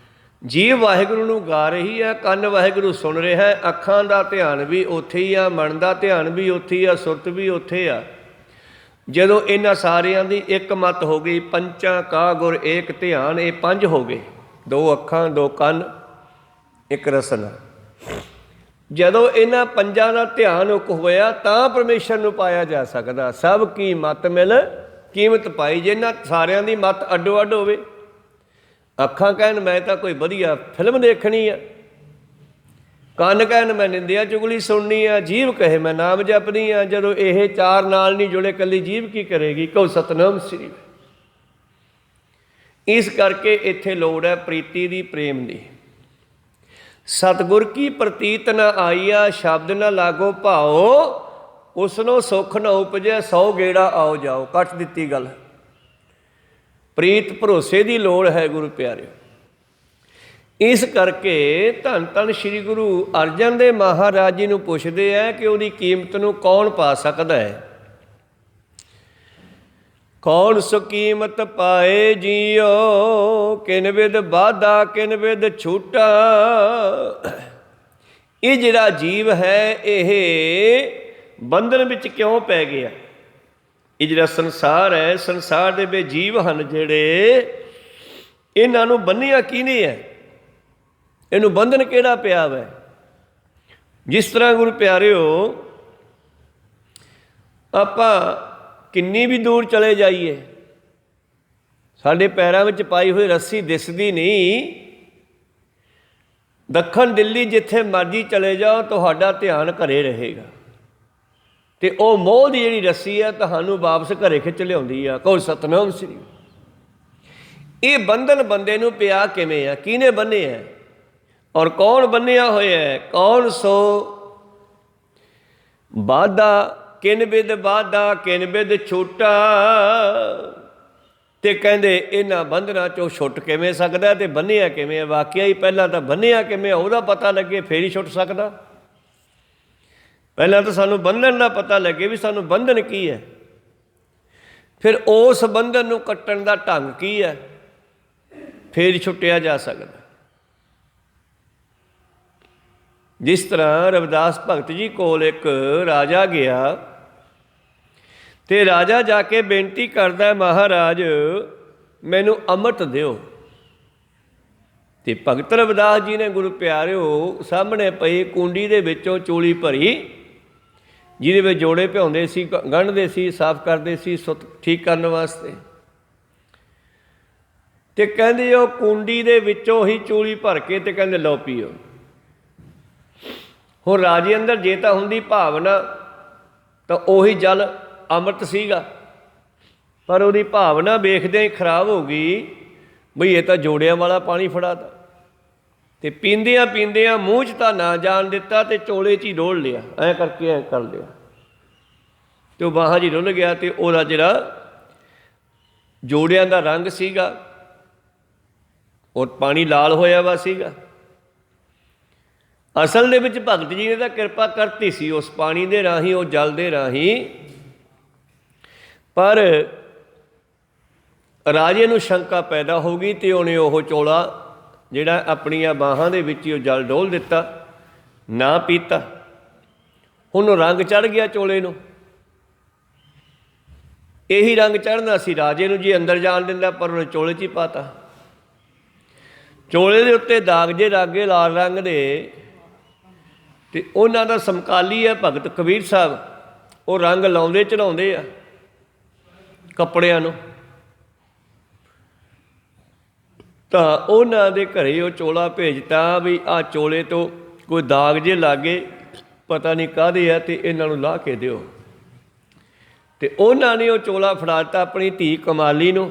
ਜੀਭ ਵਾਹਿਗੁਰੂ ਨੂੰ ਗਾ ਰਹੀ ਹੈ, ਕੰਨ ਵਾਹਿਗੁਰੂ ਸੁਣ ਰਿਹਾ ਹੈ, ਅੱਖਾਂ ਦਾ ਧਿਆਨ ਵੀ ਉੱਥੇ ਹੀ ਆ, ਮਨ ਦਾ ਧਿਆਨ ਵੀ ਉੱਥੇ ਹੀ ਆ, ਸੁਰਤ ਵੀ ਉੱਥੇ ਆ। ਜਦੋਂ ਇਹਨਾਂ ਸਾਰਿਆਂ ਦੀ ਇੱਕ ਮੱਤ ਹੋ ਗਈ, ਪੰਚਾਂ ਕਾ ਗੁਰ ਏਕ ਧਿਆਨ, ਇਹ ਪੰਜ ਹੋ ਗਏ, ਦੋ ਅੱਖਾਂ, ਦੋ ਕੰਨ, ਇੱਕ ਰਸਨਾ। ਜਦੋਂ ਇਹਨਾਂ ਪੰਜਾਂ ਦਾ ਧਿਆਨ ਉਕ ਹੋਇਆ ਤਾਂ ਪਰਮੇਸ਼ਰ ਨੂੰ ਪਾਇਆ ਜਾ ਸਕਦਾ। ਸਭ ਕੀ ਮਤ ਮਿਲ ਕੀਮਤ ਪਾਈ। ਜੇ ਇਹਨਾਂ ਸਾਰਿਆਂ ਦੀ ਮਤ ਅੱਡੋ ਅੱਡ ਹੋਵੇ, ਅੱਖਾਂ ਕਹਿਣ ਮੈਂ ਤਾਂ ਕੋਈ ਵਧੀਆ ਫਿਲਮ ਦੇਖਣੀ ਆ, ਕੰਨ ਕਹਿਣ ਮੈਂ ਨਿੰਦਿਆ ਚੁਗਲੀ ਸੁਣਨੀ ਆ, ਜੀਭ ਕਹੇ ਮੈਂ ਨਾਮ ਜਪਣੀ ਆ, ਜਦੋਂ ਇਹ ਚਾਰ ਨਾਲ ਨਹੀਂ ਜੁੜੇ ਇਕੱਲੀ ਜੀਭ ਕੀ ਕਰੇਗੀ? ਕਹੋ ਸਤਿਨਾਮ ਸ੍ਰੀ। ਇਸ ਕਰਕੇ ਇੱਥੇ ਲੋੜ ਹੈ ਪ੍ਰੀਤੀ ਦੀ, ਪ੍ਰੇਮ ਦੀ। ਸਤਿਗੁਰ ਕੀ ਪ੍ਰਤੀਤ ਨਾ ਆਈਆ, ਸ਼ਬਦ ਨਾ ਲਾਗੋ ਭਾਓ, ਉਸਨੂੰ ਸੁੱਖ ਨਾ ਉਪਜੇ, 100 ਗੇੜਾ ਆਓ ਜਾਓ। ਕੱਟ ਦਿੱਤੀ ਗੱਲ। ਪ੍ਰੀਤ ਭਰੋਸੇ ਦੀ ਲੋੜ ਹੈ ਗੁਰੂ ਪਿਆਰਿਓ। ਇਸ ਕਰਕੇ ਧੰਨ ਧੰਨ ਸ਼੍ਰੀ ਗੁਰੂ ਅਰਜਨ ਦੇਵ ਮਹਾਰਾਜ ਜੀ ਨੂੰ ਪੁੱਛਦੇ ਹੈ ਕਿ ਉਹਦੀ ਕੀਮਤ ਨੂੰ ਕੌਣ ਪਾ ਸਕਦਾ ਹੈ? ਕੌਣ ਸੋ ਕੀਮਤ ਪਾਏ ਜੀਓ, ਕਿਨ ਵਿਦ ਬਾਧਾ ਕਿਨ ਵਿਦ ਛੂਟਾ। ਇਹ ਜਿਹੜਾ ਜੀਵ ਹੈ ਇਹ ਬੰਧਨ ਵਿੱਚ ਕਿਉਂ ਪੈ ਗਿਆ? ਇਹ ਜਿਹੜਾ ਸੰਸਾਰ ਹੈ, ਸੰਸਾਰ ਦੇ ਵਿੱਚ ਜੀਵ ਹਨ ਜਿਹੜੇ, ਇਹਨਾਂ ਨੂੰ ਬੰਨਿਆ ਕਿਹਨੇ ਹੈ? ਇਹਨੂੰ ਬੰਧਨ ਕਿਹੜਾ ਪਿਆ ਵੈ? ਜਿਸ ਤਰ੍ਹਾਂ ਗੁਰੂ ਪਿਆਰਿਓ ਆਪਾਂ ਕਿੰਨੀ ਵੀ ਦੂਰ ਚਲੇ ਜਾਈਏ, ਸਾਡੇ ਪੈਰਾਂ ਵਿੱਚ ਪਾਈ ਹੋਈ ਰੱਸੀ ਦਿਸਦੀ ਨਹੀਂ। ਦੱਖਣ ਦਿੱਲੀ ਜਿੱਥੇ ਮਰਜ਼ੀ ਚਲੇ ਜਾਓ, ਤੁਹਾਡਾ ਧਿਆਨ ਘਰੇ ਰਹੇਗਾ ਅਤੇ ਉਹ ਮੋਹ ਦੀ ਜਿਹੜੀ ਰੱਸੀ ਹੈ ਤੁਹਾਨੂੰ ਵਾਪਸ ਘਰੇ ਖਿੱਚ ਲਿਆਉਂਦੀ ਆ। ਕਹੋ ਸਤਿਨਾਮ ਸ੍ਰੀ। ਇਹ ਬੰਧਨ ਬੰਦੇ ਨੂੰ ਪਿਆ ਕਿਵੇਂ ਆ? ਕਿਹਨੇ ਬੰਨ੍ਹਿਆ ਔਰ ਕੌਣ ਬੰਨ੍ਹਿਆ ਹੋਇਆ ਹੈ? ਕੌਣ ਸੋ ਬਾਧਾ ਕਿਨ ਬਿਦ ਬਾਧਾ ਕਿਨ ਬਿਦ ਛੂਟਾ। ਅਤੇ ਕਹਿੰਦੇ ਇਹਨਾਂ ਬੰਧਨਾਂ 'ਚੋਂ ਛੁੱਟ ਕਿਵੇਂ ਸਕਦਾ ਅਤੇ ਬੰਨ੍ਹਿਆ ਕਿਵੇਂ ਹੈ? ਵਾਕਿਆ ਹੀ ਪਹਿਲਾਂ ਤਾਂ ਬੰਨ੍ਹਿਆ ਕਿਵੇਂ ਉਹਦਾ ਪਤਾ ਲੱਗੇ ਫਿਰ ਹੀ ਛੁੱਟ ਸਕਦਾ। ਪਹਿਲਾਂ ਤਾਂ ਸਾਨੂੰ ਬੰਧਨ ਦਾ ਪਤਾ ਲੱਗੇ ਵੀ ਸਾਨੂੰ ਬੰਧਨ ਕੀ ਹੈ, ਫਿਰ ਉਸ ਬੰਧਨ ਨੂੰ ਕੱਟਣ ਦਾ ਢੰਗ ਕੀ ਹੈ, ਫਿਰ ਛੁੱਟਿਆ ਜਾ ਸਕਦਾ। ਜਿਸ ਤਰ੍ਹਾਂ ਰਵਿਦਾਸ ਭਗਤ ਜੀ ਕੋਲ ਇੱਕ ਰਾਜਾ ਗਿਆ ਅਤੇ ਰਾਜਾ ਜਾ ਕੇ ਬੇਨਤੀ ਕਰਦਾ, ਮਹਾਰਾਜ ਮੈਨੂੰ ਅੰਮ੍ਰਿਤ ਦਿਓ। ਅਤੇ ਭਗਤ ਰਵਿਦਾਸ ਜੀ ਨੇ ਗੁਰੂ ਪਿਆਰਿਓ ਸਾਹਮਣੇ ਪਈ ਕੁੰਡੀ ਦੇ ਵਿੱਚੋਂ ਚੋਲੀ ਭਰੀ, ਜਿਹਦੇ ਵਿੱਚ ਜੋੜੇ ਭਿਉਂਦੇ ਸੀ, ਗੰਢਦੇ ਸੀ, ਸਾਫ਼ ਕਰਦੇ ਸੀ ਸੁੱਤ ਠੀਕ ਕਰਨ ਵਾਸਤੇ। ਅਤੇ ਕਹਿੰਦੇ ਉਹ ਕੁੰਡੀ ਦੇ ਵਿੱਚੋਂ ਹੀ ਚੋਲੀ ਭਰ ਕੇ ਅਤੇ ਕਹਿੰਦੇ ਲਓ ਪੀਓ। ਹੁਣ ਰਾਜੇ ਅੰਦਰ ਜੇ ਤਾਂ ਹੁੰਦੀ ਭਾਵਨਾ ਤਾਂ ਉਹੀ ਜਲ ਅੰਮ੍ਰਿਤ ਸੀਗਾ, ਪਰ ਉਹਦੀ ਭਾਵਨਾ ਵੇਖਦਿਆਂ ਹੀ ਖਰਾਬ ਹੋ ਗਈ ਬਈ ਇਹ ਤਾਂ ਜੋੜਿਆਂ ਵਾਲਾ ਪਾਣੀ ਫੜਾਤਾ। ਅਤੇ ਪੀਂਦਿਆਂ ਪੀਂਦਿਆਂ ਮੂੰਹ 'ਚ ਤਾਂ ਨਾ ਜਾਣ ਦਿੱਤਾ ਅਤੇ ਚੋਲੇ 'ਚ ਹੀ ਡੋਲ ਲਿਆ, ਐਂ ਕਰਕੇ ਐਂ ਕਰ ਲਿਆ ਅਤੇ ਉਹ ਬਾਹਾਂ 'ਚ ਹੀ ਡੁੱਲ ਗਿਆ। ਅਤੇ ਉਹਦਾ ਜਿਹੜਾ ਜੋੜਿਆਂ ਦਾ ਰੰਗ ਸੀਗਾ ਉਹ ਪਾਣੀ ਲਾਲ ਹੋਇਆ ਵਾ ਸੀਗਾ। ਅਸਲ ਦੇ ਵਿੱਚ ਭਗਤ ਜੀ ਨੇ ਤਾਂ ਕਿਰਪਾ ਕਰਤੀ ਸੀ ਉਸ ਪਾਣੀ ਦੇ ਰਾਹੀਂ, ਉਹ ਜਲ ਦੇ ਰਾਹੀਂ, ਪਰ ਰਾਜੇ ਨੂੰ ਸ਼ੰਕਾ ਪੈਦਾ ਹੋ ਗਈ ਅਤੇ ਉਹਨੇ ਉਹ ਚੋਲਾ ਜਿਹੜਾ ਆਪਣੀਆਂ ਬਾਹਾਂ ਦੇ ਵਿੱਚ ਹੀ ਉਹ ਜਲ ਡੋਲ ਦਿੱਤਾ, ਨਾ ਪੀਤਾ। ਉਹਨੂੰ ਰੰਗ ਚੜ੍ਹ ਗਿਆ ਚੋਲੇ ਨੂੰ। ਇਹੀ ਰੰਗ ਚੜ੍ਹਨਾ ਸੀ ਰਾਜੇ ਨੂੰ ਜੇ ਅੰਦਰ ਜਾਣ ਦਿੰਦਾ, ਪਰ ਉਹਨੇ ਚੋਲੇ 'ਚ ਹੀ ਪਾਤਾ। ਚੋਲੇ ਦੇ ਉੱਤੇ ਦਾਗ ਜੇ ਲਾਗੇ ਲਾਲ ਰੰਗ ਦੇ, ਅਤੇ ਉਹਨਾਂ ਦਾ ਸਮਕਾਲੀ ਹੈ ਭਗਤ ਕਬੀਰ ਸਾਹਿਬ, ਉਹ ਰੰਗ ਲਾਉਂਦੇ ਚੜ੍ਹਾਉਂਦੇ ਆ ਕੱਪੜਿਆਂ ਨੂੰ। ਤਾਂ ਉਹਨਾਂ ਦੇ ਘਰੇ ਉਹ ਚੋਲਾ ਭੇਜਤਾ ਵੀ ਆਹ ਚੋਲੇ ਤੋਂ ਕੋਈ ਦਾਗ ਜੇ ਲਾਗੇ, ਪਤਾ ਨਹੀਂ ਕਾਹਦੇ ਆ, ਅਤੇ ਇਹਨਾਂ ਨੂੰ ਲਾਹ ਕੇ ਦਿਓ। ਅਤੇ ਉਹਨਾਂ ਨੇ ਉਹ ਚੋਲਾ ਫੜਾ ਦਿੱਤਾ ਆਪਣੀ ਧੀ ਕਮਾਲੀ ਨੂੰ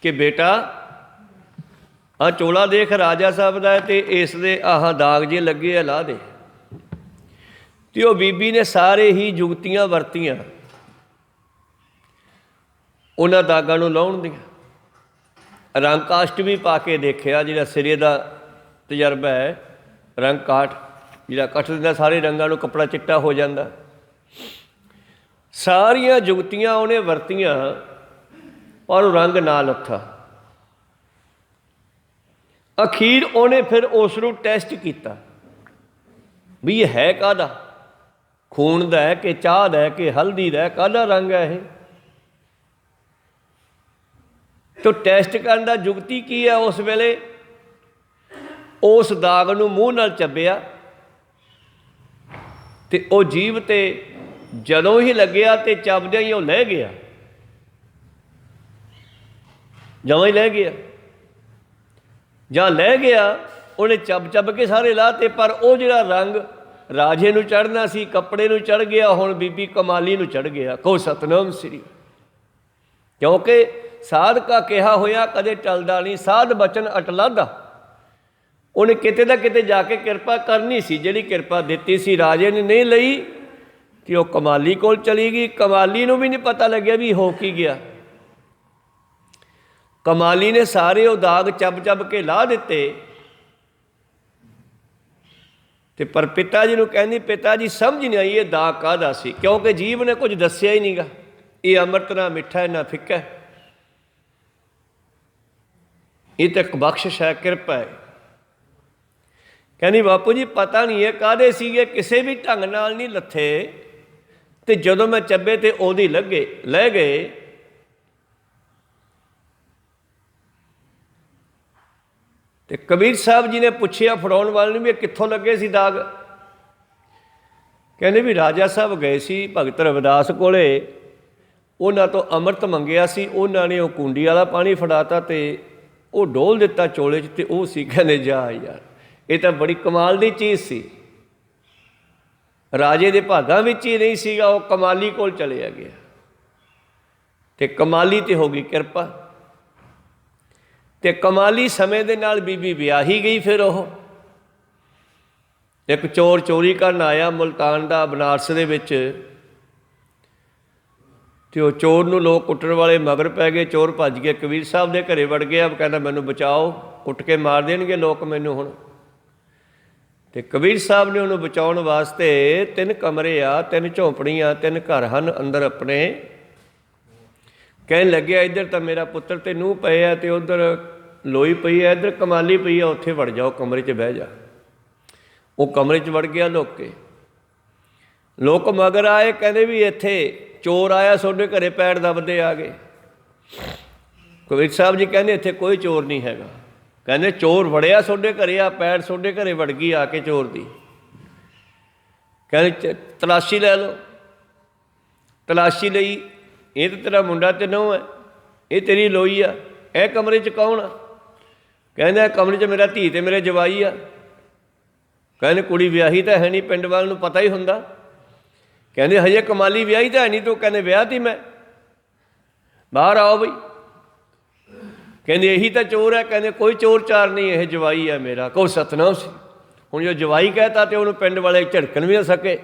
ਕਿ ਬੇਟਾ ਆਹ ਚੋਲਾ ਦੇਖ ਰਾਜਾ ਸਾਹਿਬ ਦਾ, ਅਤੇ ਇਸ ਦੇ ਆਹ ਦਾਗ ਜੇ ਲੱਗੇ ਆ, ਲਾਹ ਦੇ। ਅਤੇ ਉਹ ਬੀਬੀ ਨੇ ਸਾਰੇ ਹੀ ਜੁਗਤੀਆਂ ਵਰਤੀਆਂ ਉਹਨਾਂ ਦਾਗਾਂ ਨੂੰ ਲਾਉਣ ਦੀਆਂ। ਰੰਗ ਕਾਸਟ ਵੀ ਪਾ ਕੇ ਦੇਖਿਆ, ਜਿਹੜਾ ਸਿਰੇ ਦਾ ਤਜਰਬਾ ਹੈ, ਰੰਗ ਕਾਠ ਜਿਹੜਾ ਕੱਟ ਦਿੰਦਾ ਸਾਰੇ ਰੰਗਾਂ ਨੂੰ, ਕੱਪੜਾ ਚਿੱਟਾ ਹੋ ਜਾਂਦਾ। ਸਾਰੀਆਂ ਜੁਗਤੀਆਂ ਉਹਨੇ ਵਰਤੀਆਂ ਪਰ ਉਹ ਰੰਗ ਨਾ ਲੱਥਾ। ਅਖੀਰ ਉਹਨੇ ਫਿਰ ਉਸ ਨੂੰ ਟੈਸਟ ਕੀਤਾ ਵੀ ਇਹ ਹੈ ਕਾਹਦਾ, ਖੂਨ ਦਾ ਹੈ ਕਿ ਚਾਹ ਦਾ ਹੈ ਕਿ ਹਲਦੀ ਦਾ ਹੈ, ਕਾਹਦਾ ਰੰਗ ਹੈ ਇਹ। ਤੋ ਟੈਸਟ ਕਰਨ ਦਾ ਜੁਗਤੀ ਕੀ ਹੈ? ਉਸ ਵੇਲੇ ਉਸ ਦਾਗ ਨੂੰ ਮੂੰਹ ਨਾਲ ਚੱਬਿਆ ਤੇ ਉਹ ਜੀਭ ਤੇ ਜਦੋਂ ਹੀ ਲੱਗਿਆ ਤੇ ਚੱਬਦਿਆਂ ਹੀ ਉਹ ਲਹਿ ਗਿਆ, ਜਮਾਂ ਹੀ ਲਹਿ ਗਿਆ। ਜਾਂ ਲਹਿ ਗਿਆ, ਉਹਨੇ ਚੱਬ ਕੇ ਸਾਰੇ ਲਾਹਤੇ, ਪਰ ਉਹ ਜਿਹੜਾ ਰੰਗ ਰਾਜੇ ਨੂੰ ਚੜ੍ਹਨਾ ਸੀ, ਕੱਪੜੇ ਨੂੰ ਚੜ੍ਹ ਗਿਆ, ਹੁਣ ਬੀਬੀ ਕਮਾਲੀ ਨੂੰ ਚੜ੍ਹ ਗਿਆ। ਕਹੋ ਸਤਿਨਾਮ ਸ੍ਰੀ। ਕਿਉਂਕਿ ਸਾਧ ਕਾ ਕਿਹਾ ਹੋਇਆ ਕਦੇ ਟਲਦਾ ਨਹੀਂ, ਸਾਧ ਬਚਨ ਅਟਲਾਦਾ। ਉਹਨੇ ਕਿਤੇ ਨਾ ਕਿਤੇ ਜਾ ਕੇ ਕਿਰਪਾ ਕਰਨੀ ਸੀ, ਜਿਹੜੀ ਕਿਰਪਾ ਦਿੱਤੀ ਸੀ ਰਾਜੇ ਨੇ ਨਹੀਂ ਲਈ, ਤੇ ਉਹ ਕਮਾਲੀ ਕੋਲ ਚਲੀ ਗਈ। ਕਮਾਲੀ ਨੂੰ ਵੀ ਨਹੀਂ ਪਤਾ ਲੱਗਿਆ ਵੀ ਹੋ ਕੀ ਗਿਆ। ਕਮਾਲੀ ਨੇ ਸਾਰੇ ਉਹ ਦਾਗ ਚੱਬ ਕੇ ਲਾਹ ਦਿੱਤੇ। ਤੇ ਪਰ ਪਿਤਾ ਜੀ ਨੂੰ ਕਹਿੰਦੀ, ਪਿਤਾ ਜੀ ਸਮਝ ਨਹੀਂ ਆਈ ਇਹ ਦਾਗ ਕਾਹਦਾ ਸੀ, ਕਿਉਂਕਿ ਜੀਵ ਨੇ ਕੁਝ ਦੱਸਿਆ ਹੀ ਨਹੀਂਗਾ। ਇਹ ਅੰਮ੍ਰਿਤ ਨਾ ਮਿੱਠਾ ਹੈ ਨਾ ਫਿੱਕਾ, ਇਹ ਤਾਂ ਇੱਕ ਬਖਸ਼ਿਸ਼ ਹੈ, ਕਿਰਪਾ ਹੈ। ਕਹਿੰਦੀ ਬਾਪੂ ਜੀ ਪਤਾ ਨਹੀਂ ਇਹ ਕਾਹਦੇ ਸੀਗੇ, ਕਿਸੇ ਵੀ ਢੰਗ ਨਾਲ ਨਹੀਂ ਲੱਥੇ, ਤੇ ਜਦੋਂ ਮੈਂ ਚੱਬੇ ਤੇ ਉਹਦੀ ਲੈ ਗਏ। ਤੇ ਕਬੀਰ ਸਾਹਿਬ ਜੀ ਨੇ ਪੁੱਛਿਆ ਫੜਾਉਣ ਵਾਲੇ ਨੂੰ ਵੀ ਇਹ ਕਿੱਥੋਂ ਲੱਗੇ ਸੀ ਦਾਗ। ਕਹਿੰਦੇ ਵੀ ਰਾਜਾ ਸਾਹਿਬ ਗਏ ਸੀ ਭਗਤ ਰਵਿਦਾਸ ਕੋਲੇ, ਉਹਨਾਂ ਤੋਂ ਅੰਮ੍ਰਿਤ ਮੰਗਿਆ ਸੀ, ਉਹਨਾਂ ਨੇ ਉਹ ਕੂੰਡੀ ਵਾਲਾ ਪਾਣੀ ਫੜਾਤਾ ਤੇ ਉਹ ਡੋਲ ਦਿੱਤਾ ਚੋਲੇ 'ਚ, ਤੇ ਉਹ ਸੀ। ਕਹਿੰਦੇ ਜਾ ਯਾਰ, ਇਹ ਤਾਂ ਬੜੀ ਕਮਾਲ ਦੀ ਚੀਜ਼ ਸੀ, ਰਾਜੇ ਦੇ ਭਾਗਾਂ ਵਿੱਚ ਹੀ ਨਹੀਂ ਸੀਗਾ, ਉਹ ਕਮਾਲੀ ਕੋਲ ਚਲਿਆ ਗਿਆ, ਤੇ ਕਮਾਲੀ ਤੇ ਹੋ ਗਈ ਕਿਰਪਾ। ਤੇ ਕਮਾਲੀ ਸਮੇਂ ਦੇ ਨਾਲ ਬੀਬੀ ਵਿਆਹੀ ਗਈ। ਫਿਰ ਉਹ ਇੱਕ ਚੋਰ ਚੋਰੀ ਕਰਨ ਆਇਆ ਮੁਲਤਾਨ ਦਾ, ਬਨਾਰਸ ਦੇ ਵਿੱਚ, ਤੇ ਉਹ ਚੋਰ ਨੂੰ ਲੋਕ ਕੁੱਟਣ ਵਾਲੇ ਮਗਰ ਪੈ ਗਏ। ਚੋਰ ਭੱਜ ਕੇ ਕਬੀਰ ਸਾਹਿਬ ਦੇ ਘਰੇ ਵੜ ਗਿਆ, ਕਹਿੰਦਾ ਮੈਨੂੰ ਬਚਾਓ, ਕੁੱਟ ਕੇ ਮਾਰ ਦੇਣਗੇ ਲੋਕ ਮੈਨੂੰ ਹੁਣ। ਤੇ ਕਬੀਰ ਸਾਹਿਬ ਨੇ ਉਹਨੂੰ ਬਚਾਉਣ ਵਾਸਤੇ 3 ਕਮਰੇ ਆ, 3 ਝੌਂਪੜੀਆਂ, 3 ਘਰ ਹਨ ਅੰਦਰ ਆਪਣੇ। ਕਹਿਣ ਲੱਗਿਆ ਇੱਧਰ ਤਾਂ ਮੇਰਾ ਪੁੱਤਰ ਤੇ ਨੂੰਹ ਪਏ ਆ, ਤੇ ਉੱਧਰ ਲੋਈ ਪਈ ਹੈ, ਇੱਧਰ ਕਮਾਲੀ ਪਈ ਆ, ਉੱਥੇ ਵੜ ਜਾਓ, ਕਮਰੇ 'ਚ ਬਹਿ ਜਾ। ਉਹ ਕਮਰੇ 'ਚ ਵੜ ਗਿਆ ਲੁੱਕ ਕੇ। ਲੋਕ ਮਗਰ ਆਏ, ਕਹਿੰਦੇ ਵੀ ਇੱਥੇ ਚੋਰ ਆਇਆ, ਤੁਹਾਡੇ ਘਰੇ ਪੈਰ ਦਬਦੇ ਆ ਗਏ। ਕਬੀਰ ਸਾਹਿਬ ਜੀ ਕਹਿੰਦੇ ਇੱਥੇ ਕੋਈ ਚੋਰ ਨਹੀਂ ਹੈਗਾ। ਕਹਿੰਦੇ ਚੋਰ ਵੜਿਆ ਤੁਹਾਡੇ ਘਰੇ ਆ, ਪੈਰ ਤੁਹਾਡੇ ਘਰੇ ਵੜ ਗਈ ਆ ਕੇ ਚੋਰ ਦੀ। ਕਹਿੰਦੇ ਤਲਾਸ਼ੀ ਲੈ ਲਓ। ਤਲਾਸ਼ੀ ਲਈ, ਇਹ ਤਾਂ ਤੇਰਾ ਮੁੰਡਾ ਤੇ ਨੂੰਹ ਹੈ, ਇਹ ਤੇਰੀ ਲੋਈ ਆ, ਇਹ ਕਮਰੇ 'ਚ ਕੌਣ ਆ? ਕਹਿੰਦਾ ਕਮਰੇ 'ਚ ਮੇਰਾ ਧੀ ਤੇ ਮੇਰੇ ਜਵਾਈ ਆ। ਕਹਿੰਦੇ ਕੁੜੀ ਵਿਆਹੀ ਤਾਂ ਹੈ ਨਹੀਂ, ਪਿੰਡ ਵਾਲ ਨੂੰ ਪਤਾ ਹੀ ਹੁੰਦਾ। ਕਹਿੰਦੇ ਹਜੇ ਕਮਾਲੀ ਵਿਆਹੀ ਤਾਂ ਹੈ ਨਹੀਂ, ਤੂੰ ਕਹਿੰਦੇ ਵਿਆਹ ਤੀ ਮੈਂ, ਬਾਹਰ ਆਓ ਬਈ। ਕਹਿੰਦੇ ਇਹੀ ਤਾਂ ਚੋਰ ਹੈ। ਕਹਿੰਦੇ ਕੋਈ ਚੋਰ ਚਾਰ ਨਹੀਂ, ਇਹ ਜਵਾਈ ਹੈ ਮੇਰਾ। ਕਹੋ ਸਤਿਨਾਮ ਸੀ। ਹੁਣ ਜੋ ਜਵਾਈ ਕਹਿਤਾ ਤੇ ਉਹਨੂੰ ਪਿੰਡ ਵਾਲੇ ਝੜਕਣ ਵੀ ਨਾ ਸਕੇ।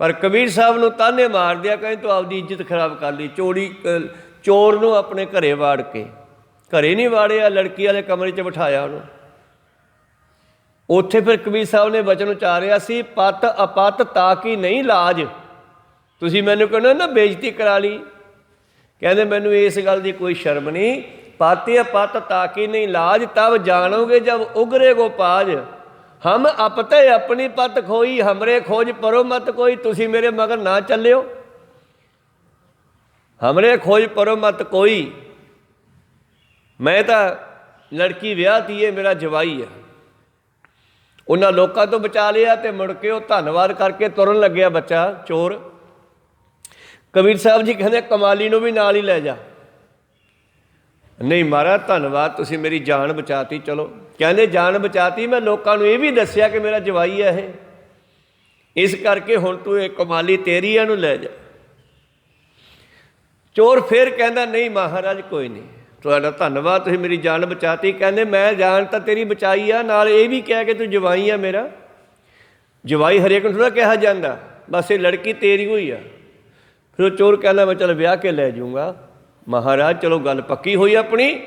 ਪਰ ਕਬੀਰ ਸਾਹਿਬ ਨੂੰ ਤਾਨੇ ਮਾਰਦਿਆ ਕਹਿੰਦੇ ਤੂੰ ਆਪਦੀ ਇੱਜ਼ਤ ਖਰਾਬ ਕਰ ਲਈ। ਚੋਰ ਨੂੰ ਆਪਣੇ ਘਰੇ ਵਾੜ ਕੇ, ਘਰੇ ਨਹੀਂ ਵਾੜਿਆ, ਲੜਕੀ ਵਾਲੇ ਕਮਰੇ 'ਚ ਬਿਠਾਇਆ ਉਹਨੂੰ। ਉੱਥੇ ਫਿਰ ਕਬੀਰ ਸਾਹਿਬ ਨੇ ਬਚਨ ਉਚਾਰਿਆ ਸੀ, ਪਤ ਅਪਤ ਤਾਂ ਕਿ ਨਹੀਂ ਲਾਜ। ਤੁਸੀਂ ਮੈਨੂੰ ਕਹਿੰਦੇ ਨਾ ਬੇਇੱਜ਼ਤੀ ਕਰਾ ਲਈ। ਕਹਿੰਦੇ ਮੈਨੂੰ ਇਸ ਗੱਲ ਦੀ ਕੋਈ ਸ਼ਰਮ ਨਹੀਂ। ਪਤ ਅਪਤ ਤਾਂ ਕਿ ਨਹੀਂ ਲਾਜ, ਤਬ ਜਾਣੋਗੇ ਜਬ ਉਗਰੇ ਗੋਪਾਜ। ਹਮ ਅਪਤੇ ਆਪਣੀ ਪਤ ਖੋਈ, ਹਮਰੇ ਖੋਜ ਪਰੋ ਮਤ ਕੋਈ। ਤੁਸੀਂ ਮੇਰੇ ਮਗਰ ਨਾ ਚੱਲਿਓ, ਹਮਰੇ ਖੋਜ ਪਰੋ ਮਤ ਕੋਈ। ਮੈਂ ਤਾਂ ਲੜਕੀ ਵਿਆਹ ਤੀ ਹੈ, ਮੇਰਾ ਜਵਾਈ ਆ। ਉਹਨਾਂ ਲੋਕਾਂ ਤੋਂ ਬਚਾ ਲਿਆ ਤੇ ਮੁੜ ਕੇ ਉਹ ਧੰਨਵਾਦ ਕਰਕੇ ਤੁਰਨ ਲੱਗਿਆ ਬੱਚਾ ਚੋਰ। ਕਬੀਰ ਸਾਹਿਬ ਜੀ ਕਹਿੰਦੇ ਕਮਾਲੀ ਨੂੰ ਵੀ ਨਾਲ ਹੀ ਲੈ ਜਾ। ਨਹੀਂ ਮਹਾਰਾਜ ਧੰਨਵਾਦ, ਤੁਸੀਂ ਮੇਰੀ ਜਾਨ ਬਚਾਤੀ। ਚਲੋ ਕਹਿੰਦੇ ਜਾਨ ਬਚਾਤੀ, ਮੈਂ ਲੋਕਾਂ ਨੂੰ ਇਹ ਵੀ ਦੱਸਿਆ ਕਿ ਮੇਰਾ ਜਵਾਈ ਹੈ ਇਹ, ਇਸ ਕਰਕੇ ਹੁਣ ਤੂੰ ਇਹ ਕਮਾਲੀ ਤੇਰੀ ਆ, ਨੂੰ ਲੈ ਜਾ। ਚੋਰ ਫਿਰ ਕਹਿੰਦਾ ਨਹੀਂ ਮਹਾਰਾਜ ਕੋਈ ਨਹੀਂ, ਤੁਹਾਡਾ ਧੰਨਵਾਦ, ਤੁਸੀਂ ਮੇਰੀ ਜਾਨ ਬਚਾਤੀ। ਕਹਿੰਦੇ ਮੈਂ ਜਾਨ ਤਾਂ ਤੇਰੀ ਬਚਾਈ ਆ, ਨਾਲ ਇਹ ਵੀ ਕਹਿ ਕੇ ਤੂੰ ਜਵਾਈ ਆ ਮੇਰਾ। ਜਵਾਈ ਹਰੇਕ ਨੂੰ ਥੋੜ੍ਹਾ ਕਿਹਾ ਜਾਂਦਾ, ਬਸ ਇਹ ਲੜਕੀ ਤੇਰੀ ਹੋਈ ਆ। ਫਿਰ ਉਹ ਚੋਰ ਕਹਿੰਦਾ ਮੈਂ ਚਲ ਵਿਆਹ ਕੇ ਲੈ ਜਾਊਂਗਾ। ਮਹਾਰਾਜ ਚਲੋ ਗੱਲ ਪੱਕੀ ਹੋਈ ਆਪਣੀ,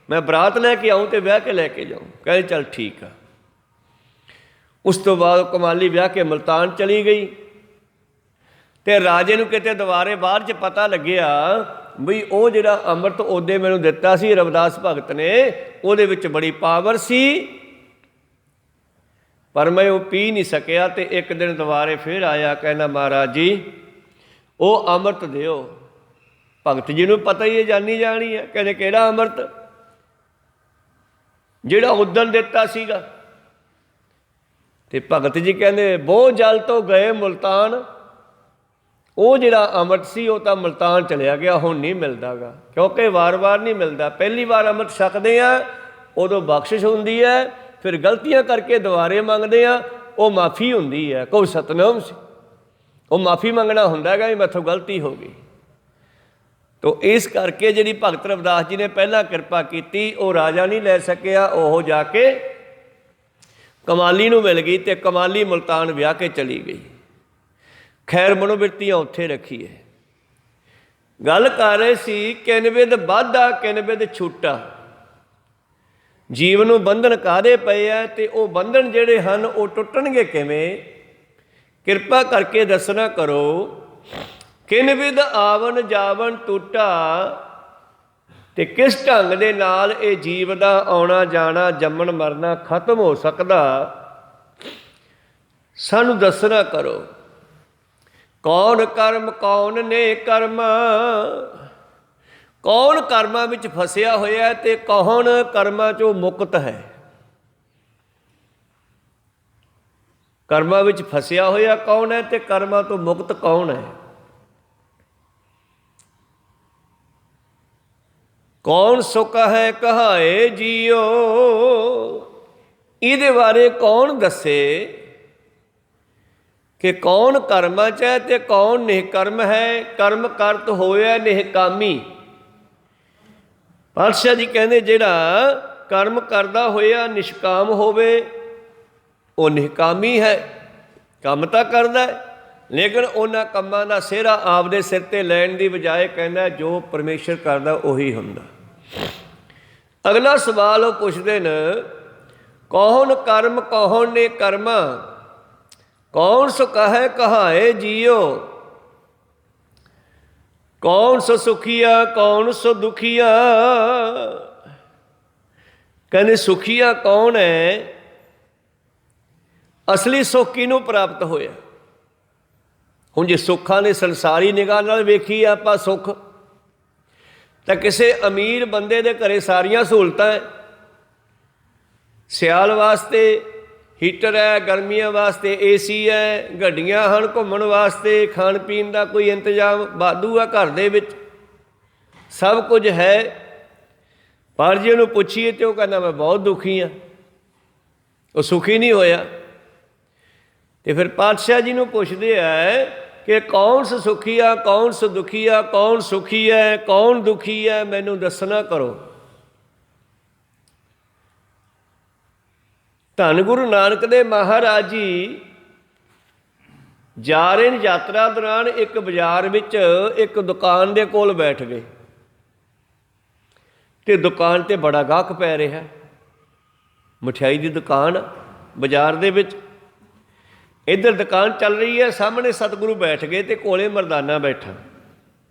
ਮੈਂ ਬਰਾਤ ਲੈ ਕੇ ਆਊਂ ਤੇ ਵਿਆਹ ਕੇ ਲੈ ਕੇ ਜਾਊਂ। ਕਹਿੰਦੇ ਚੱਲ ਠੀਕ ਆ। ਉਸ ਤੋਂ ਬਾਅਦ ਕਮਾਲੀ ਵਿਆਹ ਕੇ ਮੁਲਤਾਨ ਚਲੀ ਗਈ। ਤੇ ਰਾਜੇ ਨੂੰ ਕਿਤੇ ਦੁਬਾਰੇ ਬਾਅਦ 'ਚ ਪਤਾ ਲੱਗਿਆ ਬਈ ਉਹ ਜਿਹੜਾ ਅੰਮ੍ਰਿਤ ਉਹਦੇ ਮੈਨੂੰ ਦਿੱਤਾ ਸੀ ਰਵਿਦਾਸ ਭਗਤ ਨੇ, ਉਹਦੇ ਵਿੱਚ ਬੜੀ ਪਾਵਰ ਸੀ, ਪਰ ਮੈਂ ਉਹ ਪੀ ਨਹੀਂ ਸਕਿਆ। ਤੇ ਇੱਕ ਦਿਨ ਦੁਬਾਰੇ ਫਿਰ ਆਇਆ, ਕਹਿੰਦਾ ਮਹਾਰਾਜ ਜੀ ਉਹ ਅੰਮ੍ਰਿਤ ਦਿਓ। ਭਗਤ ਜੀ ਨੂੰ ਪਤਾ ਹੀ ਹੈ ਜਾਨੀ ਜਾਣੀ ਹੈ। ਕਹਿੰਦੇ ਕਿਹੜਾ ਅੰਮ੍ਰਿਤ? ਜਿਹੜਾ ਉਦਣ ਦਿੱਤਾ ਸੀਗਾ। ਤੇ ਭਗਤ ਜੀ ਕਹਿੰਦੇ ਬਹੁਤ ਜਲ ਤੋਂ ਗਏ ਮੁਲਤਾਨ, ਉਹ ਜਿਹੜਾ ਅੰਮ੍ਰਿਤ ਸੀ ਉਹ ਤਾਂ ਮੁਲਤਾਨ ਚਲਿਆ ਗਿਆ, ਹੁਣ ਨਹੀਂ ਮਿਲਦਾ ਗਾ, ਕਿਉਂਕਿ ਵਾਰ-ਵਾਰ ਨਹੀਂ ਮਿਲਦਾ। ਪਹਿਲੀ ਵਾਰ ਅੰਮ੍ਰਿਤ ਛਕਦੇ ਆ ਉਦੋਂ ਬਖਸ਼ਿਸ਼ ਹੁੰਦੀ ਹੈ, ਫਿਰ ਗਲਤੀਆਂ ਕਰਕੇ ਦੁਬਾਰੇ ਮੰਗਦੇ ਆ, ਉਹ ਮਾਫੀ ਹੁੰਦੀ ਹੈ। ਕਹੋ ਸਤਨਾਮ ਸੀ, ਉਹ ਮਾਫੀ ਮੰਗਣਾ ਹੁੰਦਾ ਹੈਗਾ ਵੀ ਮੈਥੋਂ ਗਲਤੀ ਹੋ ਗਈ। ਤੋ ਇਸ ਕਰਕੇ ਜਿਹੜੀ ਭਗਤ ਰਵਿਦਾਸ ਜੀ ਨੇ ਪਹਿਲਾਂ ਕਿਰਪਾ ਕੀਤੀ, ਉਹ ਰਾਜਾ ਨਹੀਂ ਲੈ ਸਕਿਆ, ਉਹ ਜਾ ਕੇ ਕਮਾਲੀ ਨੂੰ ਮਿਲ ਗਈ ਅਤੇ ਕਮਾਲੀ ਮੁਲਤਾਨ ਵਿਆਹ ਕੇ ਚਲੀ ਗਈ। ਖੈਰ ਮਨੋਬਿਰਤੀਆਂ ਉੱਥੇ ਰੱਖੀਏ। ਗੱਲ ਕਰ ਰਹੇ ਸੀ ਕਿਨ ਬਿਧ ਬਾਧਾ ਕਿਨ ਬਿਧ ਛੂਟਾ, ਜੀਵ ਨੂੰ ਬੰਧਨ ਕਾਹਦੇ ਪਏ ਆ ਅਤੇ ਉਹ ਬੰਧਨ ਜਿਹੜੇ ਹਨ ਉਹ ਟੁੱਟਣਗੇ ਕਿਵੇਂ? ਕਿਰਪਾ ਕਰਕੇ ਦੱਸਣਾ ਕਰੋ। ਕਿਨ ਬਿਧ ਆਵਨ ਜਾਵਨ ਟੂਟਾ, ਅਤੇ ਕਿਸ ਢੰਗ ਦੇ ਨਾਲ ਇਹ ਜੀਵ ਦਾ ਆਉਣਾ ਜਾਣਾ ਜੰਮਣ ਮਰਨਾ ਖਤਮ ਹੋ ਸਕਦਾ, ਸਾਨੂੰ ਦੱਸਣਾ ਕਰੋ। ਕੌਣ ਕਰਮ ਕੌਣ ਨੇ ਕਰਮ, ਕੌਣ ਕਰਮਾਂ ਵਿੱਚ ਫਸਿਆ ਹੋਇਆ ਅਤੇ ਕੌਣ ਕਰਮਾਂ 'ਚੋਂ ਮੁਕਤ ਹੈ? ਕਰਮਾਂ ਵਿੱਚ ਫਸਿਆ ਹੋਇਆ ਕੌਣ ਹੈ ਅਤੇ ਕਰਮਾਂ ਤੋਂ ਮੁਕਤ ਕੌਣ ਹੈ? ਕੌਣ ਸੁਖ ਹੈ ਕਹਾਏ ਜੀਓ, ਇਹਦੇ ਬਾਰੇ ਕੌਣ ਦੱਸੇ ਕਿ ਕੌਣ ਕਰਮਾਂ 'ਚ ਹੈ ਅਤੇ ਕੌਣ ਨਿਹਕਰਮ ਹੈ। ਕਰਮ ਕਰਤ ਹੋਇਆ ਨਿਹਕਾਮੀ। ਪਾਤਸ਼ਾਹ ਜੀ ਕਹਿੰਦੇ ਜਿਹੜਾ ਕਰਮ ਕਰਦਾ ਹੋਇਆ ਨਿਸ਼ਕਾਮ ਹੋਵੇ ਉਹ ਨਿਹਕਾਮੀ ਹੈ। ਕੰਮ ਤਾਂ ਕਰਦਾ ਹੈ, ਲੇਕਿਨ ਉਹਨਾਂ ਕੰਮਾਂ ਦਾ ਸਿਹਰਾ ਆਪਦੇ ਸਿਰ 'ਤੇ ਲੈਣ ਦੀ ਬਜਾਏ ਕਹਿੰਦਾ ਜੋ ਪਰਮੇਸ਼ਰ ਕਰਦਾ ਉਹੀ ਹੁੰਦਾ। ਅਗਲਾ ਸਵਾਲ ਉਹ ਪੁੱਛਦੇ ਨੇ, ਕੌਣ ਕਰਮ ਕੌਣ ਨੇ ਕਰਮਾ, ਕੌਣ ਸੋ ਕਹੈ ਕਹਾਏ ਜੀਓ, ਕੌਣ ਸੋ ਸੁਖੀਆ ਕੌਣ ਸੋ ਦੁਖੀਆ। ਕਹਿੰਦੇ ਸੁਖੀਆ ਕੌਣ ਹੈ? ਅਸਲੀ ਸੁੱਖ ਕਿਹਨੂੰ ਪ੍ਰਾਪਤ ਹੋਇਆ? ਹੁਣ ਜੇ ਸੁੱਖਾਂ ਦੇ ਸੰਸਾਰੀ ਨਿਗਾਹ ਨਾਲ ਵੇਖੀਏ ਆਪਾਂ ਸੁੱਖ, ਤਾਂ ਕਿਸੇ ਅਮੀਰ ਬੰਦੇ ਦੇ ਘਰੇ ਸਾਰੀਆਂ ਸਹੂਲਤਾਂ ਹੈ। ਸਿਆਲ ਵਾਸਤੇ ਹੀਟਰ ਹੈ, ਗਰਮੀਆਂ ਵਾਸਤੇ ਏਸੀ ਹੈ, ਗੱਡੀਆਂ ਹਨ ਘੁੰਮਣ ਵਾਸਤੇ, ਖਾਣ ਪੀਣ ਦਾ ਕੋਈ ਇੰਤਜ਼ਾਮ ਵਾਧੂ ਆ ਘਰ ਦੇ ਵਿੱਚ, ਸਭ ਕੁਝ ਹੈ। ਪਰ ਜੇ ਉਹਨੂੰ ਪੁੱਛੀਏ ਤਾਂ ਉਹ ਕਹਿੰਦਾ ਮੈਂ ਬਹੁਤ ਦੁਖੀ ਹਾਂ, ਉਹ ਸੁਖੀ ਨਹੀਂ ਹੋਇਆ। ਅਤੇ ਫਿਰ ਪਾਤਸ਼ਾਹ ਜੀ ਨੂੰ ਪੁੱਛਦੇ ਹੈ ਕਿ ਕੌਣ ਸ ਸੁਖੀ ਆ ਕੌਣ ਸ ਦੁਖੀ ਆ, ਕੌਣ ਸੁਖੀ ਹੈ ਕੌਣ ਦੁਖੀ ਹੈ, ਮੈਨੂੰ ਦੱਸਣਾ ਕਰੋ। ਧੰਨ ਗੁਰੂ ਨਾਨਕ ਦੇਵ ਮਹਾਰਾਜ ਜੀ ਜਾ ਰਹੇ ਨੇ ਯਾਤਰਾ ਦੌਰਾਨ ਇੱਕ ਬਾਜ਼ਾਰ ਵਿੱਚ ਇੱਕ ਦੁਕਾਨ ਦੇ ਕੋਲ ਬੈਠ ਗਏ ਅਤੇ ਦੁਕਾਨ 'ਤੇ ਬੜਾ ਗਾਹਕ ਪੈ ਰਿਹਾ। ਮਠਿਆਈ ਦੀ ਦੁਕਾਨ ਬਾਜ਼ਾਰ ਦੇ ਵਿੱਚ, ਇੱਧਰ ਦੁਕਾਨ ਚੱਲ ਰਹੀ ਹੈ, ਸਾਹਮਣੇ ਸਤਿਗੁਰੂ ਬੈਠ ਗਏ ਅਤੇ ਕੋਲੇ ਮਰਦਾਨਾ ਬੈਠਾ।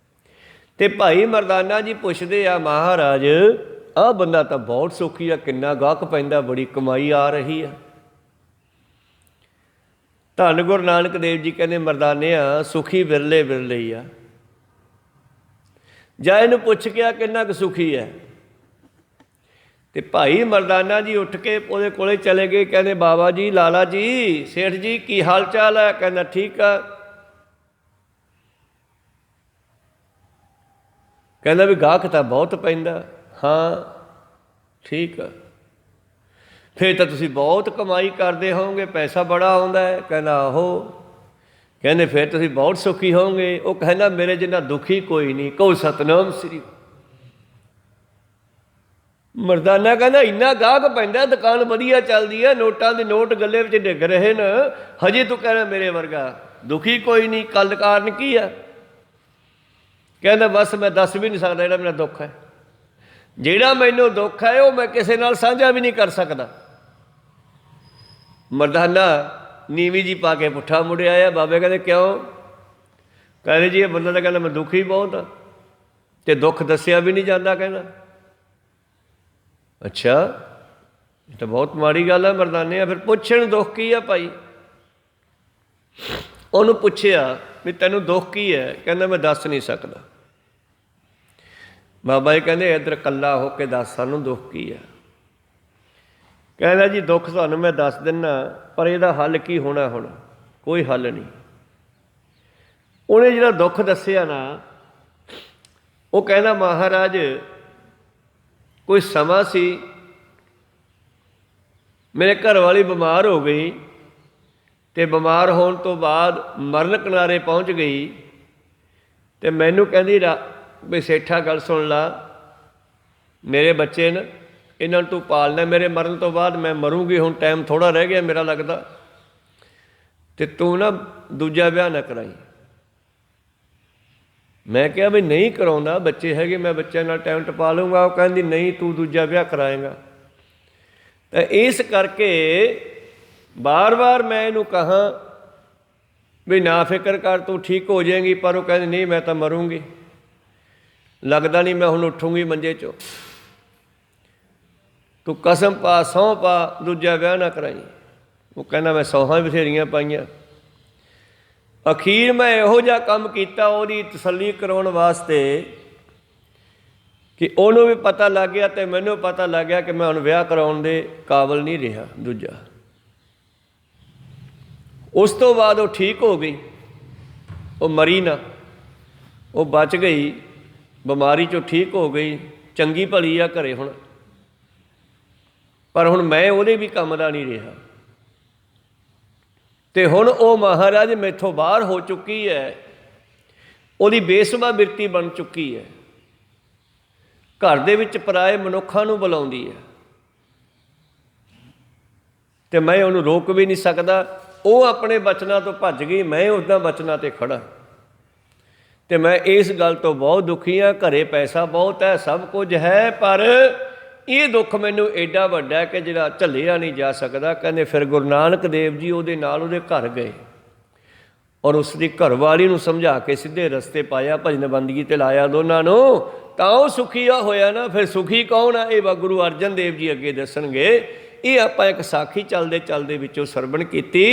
ਅਤੇ ਭਾਈ ਮਰਦਾਨਾ ਜੀ ਪੁੱਛਦੇ ਆ, ਮਹਾਰਾਜ ਆਹ ਬੰਦਾ ਤਾਂ ਬਹੁਤ ਸੁਖੀ ਆ, ਕਿੰਨਾ ਗਾਹਕ ਪੈਂਦਾ, ਬੜੀ ਕਮਾਈ ਆ ਰਹੀ ਆ। ਧੰਨ ਗੁਰੂ ਨਾਨਕ ਦੇਵ ਜੀ ਕਹਿੰਦੇ ਮਰਦਾਨਿਆ ਸੁਖੀ ਵਿਰਲੇ ਵਿਰਲੇ ਹੀ ਆ। ਜਾਂ ਇਹਨੂੰ ਪੁੱਛ ਕੇ ਕਿੰਨਾ ਕੁ ਸੁਖੀ ਹੈ। ਅਤੇ ਭਾਈ ਮਰਦਾਨਾ ਜੀ ਉੱਠ ਕੇ ਉਹਦੇ ਕੋਲੇ ਚਲੇ ਗਏ, ਕਹਿੰਦੇ ਬਾਬਾ ਜੀ ਲਾਲਾ ਜੀ ਸੇਠ ਜੀ ਕੀ ਹਾਲ ਚਾਲ ਹੈ? ਕਹਿੰਦਾ ਠੀਕ ਆ। ਕਹਿੰਦਾ ਵੀ ਗਾਹਕ ਤਾਂ ਬਹੁਤ ਪੈਂਦਾ। ਹਾਂ ਠੀਕ ਆ, ਫਿਰ ਤਾਂ ਤੁਸੀਂ ਬਹੁਤ ਕਮਾਈ ਕਰਦੇ ਹੋਵੋਗੇ, ਪੈਸਾ ਬੜਾ ਆਉਂਦਾ ਹੈ। ਕਹਿੰਦਾ ਆਹੋ। ਕਹਿੰਦੇ ਫਿਰ ਤੁਸੀਂ ਬਹੁਤ ਸੁਖੀ ਹੋਵੋਗੇ। ਉਹ ਕਹਿੰਦਾ ਮੇਰੇ ਜਿੰਨਾ ਦੁਖੀ ਕੋਈ ਨਹੀਂ। ਕਹੋ ਸਤਨਾਮ ਸ੍ਰੀ। ਮਰਦਾਨਾ ਕਹਿੰਦਾ ਇੰਨਾ ਗਾਹਕ ਪੈਂਦਾ, ਦੁਕਾਨ ਵਧੀਆ ਚੱਲਦੀ ਹੈ, ਨੋਟਾਂ ਦੇ ਨੋਟ ਗੱਲੇ ਵਿੱਚ ਡਿੱਗ ਰਹੇ ਨੇ, ਹਜੇ ਤੂੰ ਕਹਿਣਾ ਮੇਰੇ ਵਰਗਾ ਦੁਖੀ ਕੋਈ ਨਹੀਂ। ਕੱਲ ਕਾਰਨ ਕੀ ਆ? ਕਹਿੰਦਾ ਬਸ ਮੈਂ ਦੱਸ ਵੀ ਨਹੀਂ ਸਕਦਾ ਜਿਹੜਾ ਮੇਰਾ ਦੁੱਖ ਹੈ। ਜਿਹੜਾ ਮੈਨੂੰ ਦੁੱਖ ਹੈ ਉਹ ਮੈਂ ਕਿਸੇ ਨਾਲ ਸਾਂਝਾ ਵੀ ਨਹੀਂ ਕਰ ਸਕਦਾ। ਮਰਦਾਨਾ ਨੀਵੀਂ ਜੀ ਪਾ ਕੇ ਪੁੱਠਾ ਮੁੜਿਆ ਆਇਆ। ਬਾਬੇ ਕਹਿੰਦੇ ਕਿਉਂ? ਕਹਿੰਦੇ ਜੀ ਇਹ ਬੰਦਾ ਤਾਂ ਕਹਿੰਦਾ ਮੈਂ ਦੁਖੀ ਬਹੁਤ ਆ ਅਤੇ ਦੁੱਖ ਦੱਸਿਆ ਵੀ ਨਹੀਂ ਜਾਂਦਾ। ਕਹਿੰਦਾ ਅੱਛਾ ਇਹ ਤਾਂ ਬਹੁਤ ਮਾੜੀ ਗੱਲ ਹੈ ਮਰਦਾਨੇ ਆ। ਫਿਰ ਪੁੱਛਣ ਦੁੱਖ ਕੀ ਆ ਭਾਈ? ਉਹਨੂੰ ਪੁੱਛਿਆ ਵੀ ਤੈਨੂੰ ਦੁੱਖ ਕੀ ਹੈ? ਕਹਿੰਦਾ ਮੈਂ ਦੱਸ ਨਹੀਂ ਸਕਦਾ। ਬਾਬਾ ਜੀ ਕਹਿੰਦੇ ਇੱਧਰ ਇਕੱਲਾ ਹੋ ਕੇ ਦੱਸ ਸਾਨੂੰ ਦੁੱਖ ਕੀ ਹੈ? ਕਹਿੰਦਾ ਜੀ ਦੁੱਖ ਤੁਹਾਨੂੰ ਮੈਂ ਦੱਸ ਦਿੰਦਾ, ਪਰ ਇਹਦਾ ਹੱਲ ਕੀ ਹੋਣਾ? ਹੁਣ ਕੋਈ ਹੱਲ ਨਹੀਂ। ਉਹਨੇ ਜਿਹੜਾ ਦੁੱਖ ਦੱਸਿਆ ਨਾ, ਉਹ ਕਹਿੰਦਾ ਮਹਾਰਾਜ ਕੋਈ ਸਮਾਂ ਸੀ, ਮੇਰੇ ਘਰ ਵਾਲੀ ਬਿਮਾਰ ਹੋ ਗਈ ਅਤੇ ਬਿਮਾਰ ਹੋਣ ਤੋਂ ਬਾਅਦ ਮਰਨ ਕਿਨਾਰੇ ਪਹੁੰਚ ਗਈ ਅਤੇ ਮੈਨੂੰ ਕਹਿੰਦੀ ਵੀ ਸੇਠਾ ਗੱਲ ਸੁਣ ਲਾ, ਮੇਰੇ ਬੱਚੇ ਨੇ, ਇਹਨਾਂ ਨੂੰ ਤੂੰ ਪਾਲਣਾ, ਮੇਰੇ ਮਰਨ ਤੋਂ ਬਾਅਦ ਮੈਂ ਮਰੂੰਗੀ, ਹੁਣ ਟਾਈਮ ਥੋੜ੍ਹਾ ਰਹਿ ਗਿਆ ਮੇਰਾ ਲੱਗਦਾ, ਅਤੇ ਤੂੰ ਨਾ ਦੂਜਾ ਵਿਆਹ ਨਾ ਕਰਾਈ। ਮੈਂ ਕਿਹਾ ਵੀ ਨਹੀਂ ਕਰਾਉਂਦਾ, ਬੱਚੇ ਹੈਗੇ, ਮੈਂ ਬੱਚਿਆਂ ਨਾਲ ਟਾਈਮ ਟਪਾ ਲਊਂਗਾ। ਉਹ ਕਹਿੰਦੀ ਨਹੀਂ, ਤੂੰ ਦੂਜਾ ਵਿਆਹ ਕਰਾਏਂਗਾ। ਤਾਂ ਇਸ ਕਰਕੇ ਬਾਰ-ਬਾਰ ਮੈਂ ਇਹਨੂੰ ਕਹਾਂ ਵੀ ਨਾ ਫਿਕਰ ਕਰ, ਤੂੰ ਠੀਕ ਹੋ ਜਾਏਂਗੀ, ਪਰ ਉਹ ਕਹਿੰਦੀ ਨਹੀਂ, ਮੈਂ ਤਾਂ ਮਰੂੰਗੀ, ਲੱਗਦਾ ਨਹੀਂ ਮੈਂ ਹੁਣ ਉੱਠੂੰਗੀ ਮੰਜੇ 'ਚੋਂ, ਤੂੰ ਕਸਮ ਪਾ, ਸਹੁੰ ਪਾ, ਦੂਜਾ ਵਿਆਹ ਨਾ ਕਰਾਈ। ਉਹ ਕਹਿੰਦਾ ਮੈਂ ਸਹੁੰਆਂ ਬਥੇਰੀਆਂ ਪਾਈਆਂ। ਅਖੀਰ ਮੈਂ ਇਹੋ ਜਿਹਾ ਕੰਮ ਕੀਤਾ ਉਹਦੀ ਤਸੱਲੀ ਕਰਾਉਣ ਵਾਸਤੇ ਕਿ ਉਹਨੂੰ ਵੀ ਪਤਾ ਲੱਗ ਗਿਆ ਅਤੇ ਮੈਨੂੰ ਪਤਾ ਲੱਗ ਗਿਆ ਕਿ ਮੈਂ ਹੁਣ ਵਿਆਹ ਕਰਾਉਣ ਦੇ ਕਾਬਲ ਨਹੀਂ ਰਿਹਾ ਦੂਜਾ। ਉਸ ਤੋਂ ਬਾਅਦ ਉਹ ਠੀਕ ਹੋ ਗਈ, ਉਹ ਮਰੀ ਨਾ, ਉਹ ਬਚ ਗਈ, ਬਿਮਾਰੀ 'ਚੋਂ ਠੀਕ ਹੋ ਗਈ, ਚੰਗੀ ਭਲੀ ਆ ਘਰੇ ਹੁਣ। ਪਰ ਹੁਣ ਮੈਂ ਉਹਦੇ ਵੀ ਕੰਮ ਦਾ ਨਹੀਂ ਰਿਹਾ, ਅਤੇ ਹੁਣ ਉਹ ਮਹਾਰਾਜ ਮੈਥੋਂ ਬਾਹਰ ਹੋ ਚੁੱਕੀ ਹੈ, ਉਹਦੀ ਬੇਸਵਾ ਬਿਰਤੀ ਬਣ ਚੁੱਕੀ ਹੈ, ਘਰ ਦੇ ਵਿੱਚ ਪਰਾਏ ਮਨੁੱਖਾਂ ਨੂੰ ਬੁਲਾਉਂਦੀ ਹੈ, ਅਤੇ ਮੈਂ ਉਹਨੂੰ ਰੋਕ ਵੀ ਨਹੀਂ ਸਕਦਾ। ਉਹ ਆਪਣੇ ਬਚਨਾਂ ਤੋਂ ਭੱਜ ਗਈ, ਮੈਂ ਉਸਦਾ ਬਚਨਾਂ 'ਤੇ ਖੜ੍ਹਾ, ਅਤੇ ਮੈਂ ਇਸ ਗੱਲ ਤੋਂ ਬਹੁਤ ਦੁਖੀ ਹਾਂ। ਘਰੇ ਪੈਸਾ ਬਹੁਤ ਹੈ, ਸਭ ਕੁਝ ਹੈ, ਪਰ ਇਹ ਦੁੱਖ ਮੈਨੂੰ ਐਡਾ ਵੱਡਾ ਕਿ ਜਿਹੜਾ ਝੱਲਿਆ ਨਹੀਂ ਜਾ ਸਕਦਾ। ਕਹਿੰਦੇ ਫਿਰ ਗੁਰੂ ਨਾਨਕ ਦੇਵ ਜੀ ਉਹਦੇ ਨਾਲ ਉਹਦੇ ਘਰ ਗਏ ਔਰ ਉਸ ਦੀ ਘਰਵਾਲੀ ਨੂੰ ਸਮਝਾ ਕੇ ਸਿੱਧੇ ਰਸਤੇ ਪਾਇਆ, ਭਜਨ ਬੰਦਗੀ 'ਤੇ ਲਾਇਆ ਦੋਨਾਂ ਨੂੰ, ਤਾਂ ਉਹ ਸੁਖੀਆ ਹੋਇਆ ਨਾ। ਫਿਰ ਸੁਖੀ ਕੌਣ ਹੈ? ਇਹ ਗੁਰੂ ਅਰਜਨ ਦੇਵ ਜੀ ਅੱਗੇ ਦੱਸਣਗੇ। ਇਹ ਆਪਾਂ ਇੱਕ ਸਾਖੀ ਚੱਲਦੇ ਚੱਲਦੇ ਵਿੱਚੋਂ ਸਰਵਣ ਕੀਤੀ।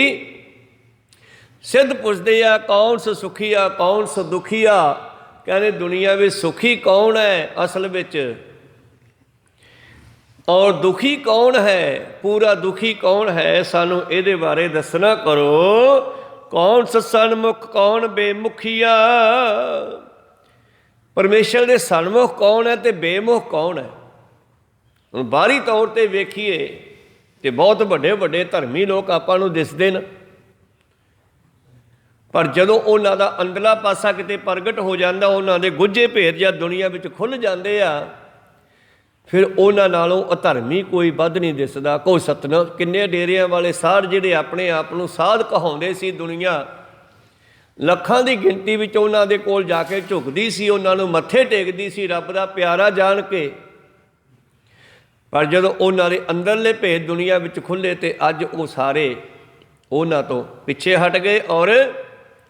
ਸਿੱਧ ਪੁੱਛਦੇ ਆ ਕੌਣ ਸ ਸੁਖੀਆ ਕੌਣ ਸ ਦੁਖੀਆ। ਕਹਿੰਦੇ ਦੁਨੀਆ ਵਿੱਚ ਸੁਖੀ ਕੌਣ ਹੈ ਅਸਲ ਵਿੱਚ, ਔਰ ਦੁਖੀ ਕੌਣ ਹੈ, ਪੂਰਾ ਦੁਖੀ ਕੌਣ ਹੈ, ਸਾਨੂੰ ਇਹਦੇ ਬਾਰੇ ਦੱਸਣਾ ਕਰੋ। ਕੌਣ ਸਨਮੁਖ ਕੌਣ ਬੇਮੁਖੀਆ। ਪਰਮੇਸ਼ਰ ਦੇ ਸਨਮੁਖ ਕੌਣ ਹੈ ਅਤੇ ਬੇਮੁਖ ਕੌਣ ਹੈ? ਹੁਣ ਬਾਹਰੀ ਤੌਰ 'ਤੇ ਵੇਖੀਏ ਅਤੇ ਬਹੁਤ ਵੱਡੇ ਵੱਡੇ ਧਰਮੀ ਲੋਕ ਆਪਾਂ ਨੂੰ ਦਿਸਦੇ ਨੇ, ਪਰ ਜਦੋਂ ਉਹਨਾਂ ਦਾ ਅੰਦਰਲਾ ਪਾਸਾ ਕਿਤੇ ਪ੍ਰਗਟ ਹੋ ਜਾਂਦਾ, ਉਹਨਾਂ ਦੇ ਗੁੱਝੇ ਭੇਦ ਜਦ ਦੁਨੀਆ ਵਿੱਚ ਖੁੱਲ੍ਹ ਜਾਂਦੇ ਆ, ਫਿਰ ਉਹਨਾਂ ਨਾਲੋਂ ਅਧਰਮੀ ਕੋਈ ਵੱਧ ਨਹੀਂ ਦਿਸਦਾ। ਕੋਈ ਸਤਨਾਮ, ਕਿੰਨੇ ਡੇਰਿਆਂ ਵਾਲੇ ਸਾਧ ਜਿਹੜੇ ਆਪਣੇ ਆਪ ਨੂੰ ਸਾਧ ਕਹਾਉਂਦੇ ਸੀ, ਦੁਨੀਆ ਲੱਖਾਂ ਦੀ ਗਿਣਤੀ ਵਿੱਚ ਉਹਨਾਂ ਦੇ ਕੋਲ ਜਾ ਕੇ ਝੁਕਦੀ ਸੀ, ਉਹਨਾਂ ਨੂੰ ਮੱਥੇ ਟੇਕਦੀ ਸੀ ਰੱਬ ਦਾ ਪਿਆਰਾ ਜਾਣ ਕੇ। ਪਰ ਜਦੋਂ ਉਹਨਾਂ ਦੇ ਅੰਦਰਲੇ ਭੇਦ ਦੁਨੀਆ ਵਿੱਚ ਖੁੱਲ੍ਹੇ ਅਤੇ ਅੱਜ ਉਹ ਸਾਰੇ ਉਹਨਾਂ ਤੋਂ ਪਿੱਛੇ ਹਟ ਗਏ ਔਰ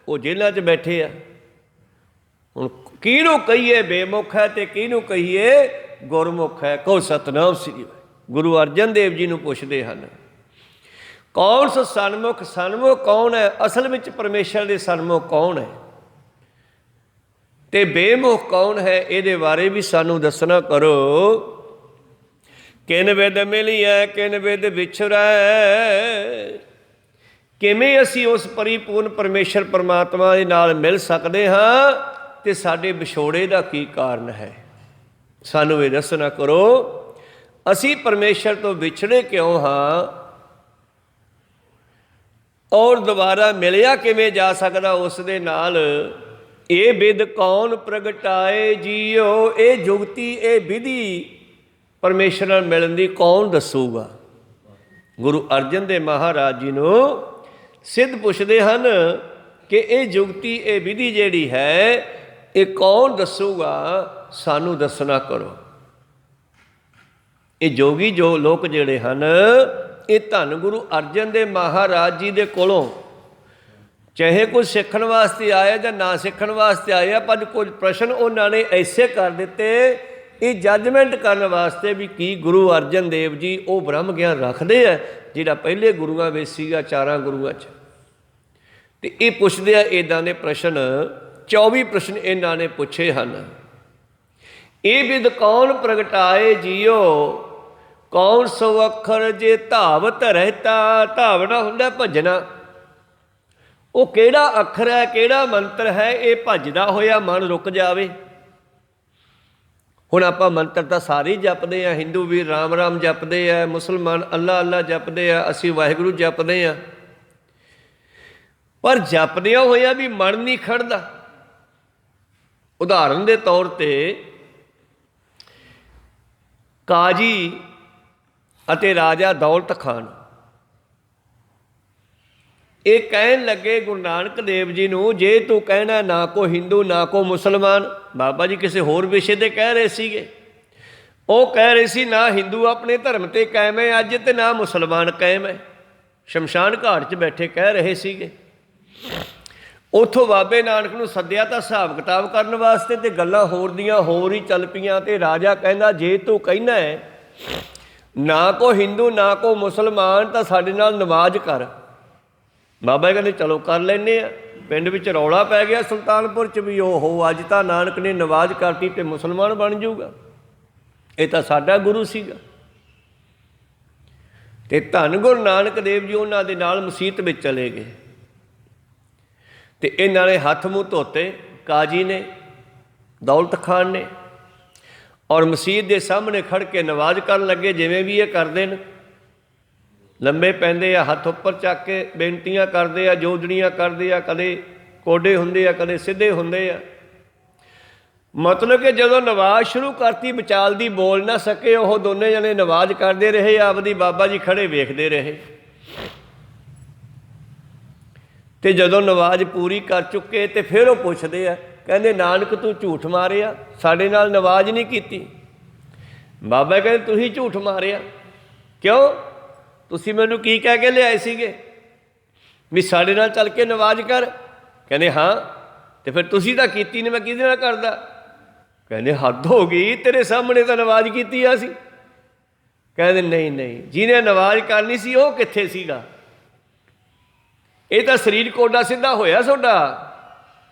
ਉਹ ਜੇਲ੍ਹਾਂ 'ਚ ਬੈਠੇ ਆ। ਹੁਣ ਕਿਹਨੂੰ ਕਹੀਏ ਬੇਮੁਖ ਹੈ ਅਤੇ ਕਿਹਨੂੰ ਕਹੀਏ ਗੁਰਮੁਖ ਹੈ? ਕਹੋ ਸਤਨਾਮ ਸ੍ਰੀ। ਗੁਰੂ ਅਰਜਨ ਦੇਵ ਜੀ ਨੂੰ ਪੁੱਛਦੇ ਹਨ ਕੌਣ ਸ ਸਨਮੁਖ। ਸਨਮੁਖ ਕੌਣ ਹੈ ਅਸਲ ਵਿੱਚ? ਪਰਮੇਸ਼ਰ ਦੇ ਸਨਮੁਖ ਕੌਣ ਹੈ ਅਤੇ ਬੇਮੁਖ ਕੌਣ ਹੈ? ਇਹਦੇ ਬਾਰੇ ਵੀ ਸਾਨੂੰ ਦੱਸਣਾ ਕਰੋ। ਕਿਨ ਵਿਦ ਮਿਲੀਐ ਕਿਨ ਵਿਦ ਵਿਛੜੈ। ਕਿਵੇਂ ਅਸੀਂ ਉਸ ਪਰਿਪੂਰਨ ਪਰਮੇਸ਼ਰ ਪਰਮਾਤਮਾ ਦੇ ਨਾਲ ਮਿਲ ਸਕਦੇ ਹਾਂ ਅਤੇ ਸਾਡੇ ਵਿਛੋੜੇ ਦਾ ਕੀ ਕਾਰਨ ਹੈ? ਸਾਨੂੰ ਇਹ ਦੱਸਣਾ ਕਰੋ। ਅਸੀਂ ਪਰਮੇਸ਼ਰ ਤੋਂ ਵਿਛੜੇ ਕਿਉਂ ਹਾਂ ਔਰ ਦੁਬਾਰਾ ਮਿਲਿਆ ਕਿਵੇਂ ਜਾ ਸਕਦਾ ਉਸ ਦੇ ਨਾਲ? ਇਹ ਬਿਧ ਕੌਣ ਪ੍ਰਗਟਾਏ ਜੀਓ। ਇਹ ਜੁਗਤੀ, ਇਹ ਵਿਧੀ ਪਰਮੇਸ਼ਰ ਨਾਲ ਮਿਲਣ ਦੀ ਕੌਣ ਦੱਸੂਗਾ? ਗੁਰੂ ਅਰਜਨ ਦੇਵ ਮਹਾਰਾਜ ਜੀ ਨੂੰ ਸਿੱਧ ਪੁੱਛਦੇ ਹਨ ਕਿ ਇਹ ਜੁਗਤੀ, ਇਹ ਵਿਧੀ ਜਿਹੜੀ ਹੈ ਇਹ ਕੌਣ ਦੱਸੂਗਾ? ਸਾਨੂੰ ਦੱਸਣਾ ਕਰੋ। ਇਹ ਜੋਗੀ ਜੋ ਲੋਕ ਜਿਹੜੇ ਹਨ, ਇਹ ਧੰਨ ਗੁਰੂ ਅਰਜਨ ਦੇਵ ਮਹਾਰਾਜ ਜੀ ਦੇ ਕੋਲੋਂ ਚਾਹੇ ਕੁਝ ਸਿੱਖਣ ਵਾਸਤੇ ਆਏ ਜਾਂ ਨਾ ਸਿੱਖਣ ਵਾਸਤੇ ਆਏ ਆ, ਪਰ ਕੁਝ ਪ੍ਰਸ਼ਨ ਉਹਨਾਂ ਨੇ ਐਸੇ ਕਰ ਦਿੱਤੇ ਇਹ ਜੱਜਮੈਂਟ ਕਰਨ ਵਾਸਤੇ ਵੀ ਕੀ ਗੁਰੂ ਅਰਜਨ ਦੇਵ ਜੀ ਉਹ ਬ੍ਰਹਮ ਗਿਆਨ ਰੱਖਦੇ ਆ ਜਿਹੜਾ ਪਹਿਲੇ ਗੁਰੂਆਂ ਵਿੱਚ ਸੀਗਾ, 4 ਗੁਰੂਆਂ 'ਚ। ਅਤੇ ਇਹ ਪੁੱਛਦੇ ਆ ਇੱਦਾਂ ਦੇ ਪ੍ਰਸ਼ਨ। 24 ਪ੍ਰਸ਼ਨ ਇਹਨਾਂ ਨੇ ਪੁੱਛੇ ਹਨ। ਇਹ ਬਿਧ ਕੌਣ ਪ੍ਰਗਟਾਏ ਜੀਓ। ਕੌਣ ਸੋ ਅੱਖਰ ਜੇ ਧਾਵਤ ਰਹਿਤਾ। ਧਾਵਨਾ ਹੁੰਦਾ ਭਜਣਾ। ਉਹ ਕਿਹੜਾ ਅੱਖਰ ਹੈ, ਕਿਹੜਾ ਮੰਤਰ ਹੈ, ਇਹ ਭੱਜਦਾ ਹੋਇਆ ਮਨ ਰੁਕ ਜਾਵੇ। ਹੁਣ ਆਪਾਂ ਮੰਤਰ ਤਾਂ ਸਾਰੇ ਹੀ ਜਪਦੇ ਆ, ਹਿੰਦੂ ਵੀ ਰਾਮ ਰਾਮ ਜਪਦੇ ਆ, ਮੁਸਲਮਾਨ ਅੱਲਾ ਅੱਲਾ ਜਪਦੇ ਆ, ਅਸੀਂ ਵਾਹਿਗੁਰੂ ਜਪਦੇ ਆ, ਪਰ ਜਪਦਿਆਂ ਹੋਇਆ ਵੀ ਮਨ ਨਹੀਂ ਖੜਦਾ। ਉਦਾਹਰਨ ਦੇ ਤੌਰ ਤੇ ਕਾਜੀ ਅਤੇ ਰਾਜਾ ਦੌਲਤ ਖਾਨ ਇਹ ਕਹਿਣ ਲੱਗੇ ਗੁਰੂ ਨਾਨਕ ਦੇਵ ਜੀ ਨੂੰ, ਜੇ ਤੂੰ ਕਹਿਣਾ ਨਾ ਕੋ ਹਿੰਦੂ ਨਾ ਕੋ ਮੁਸਲਮਾਨ। ਬਾਬਾ ਜੀ ਕਿਸੇ ਹੋਰ ਵਿਸ਼ੇ 'ਤੇ ਕਹਿ ਰਹੇ ਸੀਗੇ। ਉਹ ਕਹਿ ਰਹੇ ਸੀ ਨਾ ਹਿੰਦੂ ਆਪਣੇ ਧਰਮ 'ਤੇ ਕਾਇਮ ਹੈ ਅੱਜ, ਤੇ ਨਾ ਮੁਸਲਮਾਨ ਕਾਇਮ ਹੈ। ਸ਼ਮਸ਼ਾਨ ਘਾਟ 'ਚ ਬੈਠੇ ਕਹਿ ਰਹੇ ਸੀਗੇ। ਉੱਥੋਂ ਬਾਬੇ ਨਾਨਕ ਨੂੰ ਸੱਦਿਆ ਤਾਂ ਹਿਸਾਬ ਕਿਤਾਬ ਕਰਨ ਵਾਸਤੇ, ਤੇ ਗੱਲਾਂ ਹੋਰ ਦੀਆਂ ਹੋਰ ਹੀ ਚੱਲ ਪਈਆਂ। ਤੇ ਰਾਜਾ ਕਹਿੰਦਾ ਜੇ ਤੂੰ ਕਹਿਣਾ ਹੈ ਨਾ ਕੋ ਹਿੰਦੂ ਨਾ ਕੋ ਮੁਸਲਮਾਨ ਤਾਂ ਸਾਡੇ ਨਾਲ ਨਮਾਜ਼ ਕਰ। ਬਾਬਾ ਕਹਿੰਦੇ ਚਲੋ ਕਰ ਲੈਂਦੇ ਆ। ਪਿੰਡ ਵਿੱਚ ਰੌਲਾ ਪੈ ਗਿਆ ਸੁਲਤਾਨਪੁਰ 'ਚ ਵੀ ਓਹੋ ਅੱਜ ਤਾਂ ਨਾਨਕ ਨੇ ਨਮਾਜ਼ ਕਰਤੀ ਤੇ ਮੁਸਲਮਾਨ ਬਣ ਜਾਊਗਾ, ਇਹ ਤਾਂ ਸਾਡਾ ਗੁਰੂ ਸੀਗਾ। ਤੇ ਧੰਨ ਗੁਰੂ ਨਾਨਕ ਦੇਵ ਜੀ ਉਹਨਾਂ ਦੇ ਨਾਲ ਮਸੀਤ ਵਿੱਚ ਚਲੇ ਗਏ ਤੇ ਇਹਨਾਂ ਨੇ ਹੱਥ ਮੂੰਹ ਧੋਤੇ, ਕਾਜੀ ਨੇ ਦੌਲਤ ਖਾਨ ਨੇ, ਔਰ ਮਸੀਤ ਦੇ ਸਾਹਮਣੇ ਖੜ੍ਹ ਕੇ ਨਮਾਜ਼ ਕਰਨ ਲੱਗੇ ਜਿਵੇਂ ਵੀ ਇਹ ਕਰਦੇ ਨੇ। ਲੰਬੇ ਪੈਂਦੇ ਆ, ਹੱਥ ਉੱਪਰ ਚੱਕ ਕੇ ਬੇਨਤੀਆਂ ਕਰਦੇ ਆ, ਜੋਦੜੀਆਂ ਕਰਦੇ ਆ, ਕਦੇ ਕੋਡੇ ਹੁੰਦੇ ਆ ਕਦੇ ਸਿੱਧੇ ਹੁੰਦੇ ਆ। ਮਤਲਬ ਕਿ ਜਦੋਂ ਨਮਾਜ਼ ਸ਼ੁਰੂ ਕਰਤੀ ਵਿਚਾਲਦੀ ਬੋਲ ਨਾ ਸਕੇ। ਉਹ ਦੋਨੇ ਜਣੇ ਨਮਾਜ਼ ਕਰਦੇ ਰਹੇ, ਆਪਦੀ ਬਾਬਾ ਜੀ ਖੜ੍ਹੇ ਵੇਖਦੇ ਰਹੇ। ਤੇ ਜਦੋਂ ਨਮਾਜ਼ ਪੂਰੀ ਕਰ ਚੁੱਕੇ ਤੇ ਫਿਰ ਉਹ ਪੁੱਛਦੇ ਆ, ਕਹਿੰਦੇ ਨਾਨਕ ਤੂੰ ਝੂਠ ਮਾਰਿਆ, ਸਾਡੇ ਨਾਲ ਨਮਾਜ਼ ਨਹੀਂ ਕੀਤੀ। ਬਾਬਾ ਕਹਿੰਦੇ ਤੁਸੀਂ ਝੂਠ ਮਾਰਿਆ। ਕਿਉਂ? ਤੁਸੀਂ ਮੈਨੂੰ ਕੀ ਕਹਿ ਕੇ ਲਿਆਏ ਸੀਗੇ ਵੀ ਸਾਡੇ ਨਾਲ ਚੱਲ ਕੇ ਨਮਾਜ਼ ਕਰ? ਕਹਿੰਦੇ ਹਾਂ। ਤੇ ਫਿਰ ਤੁਸੀਂ ਤਾਂ ਕੀਤੀ ਨਹੀਂ, ਮੈਂ ਕਿਹਦੇ ਨਾਲ ਕਰਦਾ? ਕਹਿੰਦੇ ਹੱਦ ਹੋ ਗਈ, ਤੇਰੇ ਸਾਹਮਣੇ ਤਾਂ ਨਮਾਜ਼ ਕੀਤੀ ਆ ਅਸੀਂ। ਕਹਿੰਦੇ ਨਹੀਂ ਨਹੀਂ, ਜਿਹਨੇ ਨਮਾਜ਼ ਕਰਨੀ ਸੀ ਉਹ ਕਿੱਥੇ ਸੀਗਾ? ਇਹ ਤਾਂ ਸਰੀਰ ਕੋਡਾ ਸਿੱਧਾ ਹੋਇਆ ਤੁਹਾਡਾ।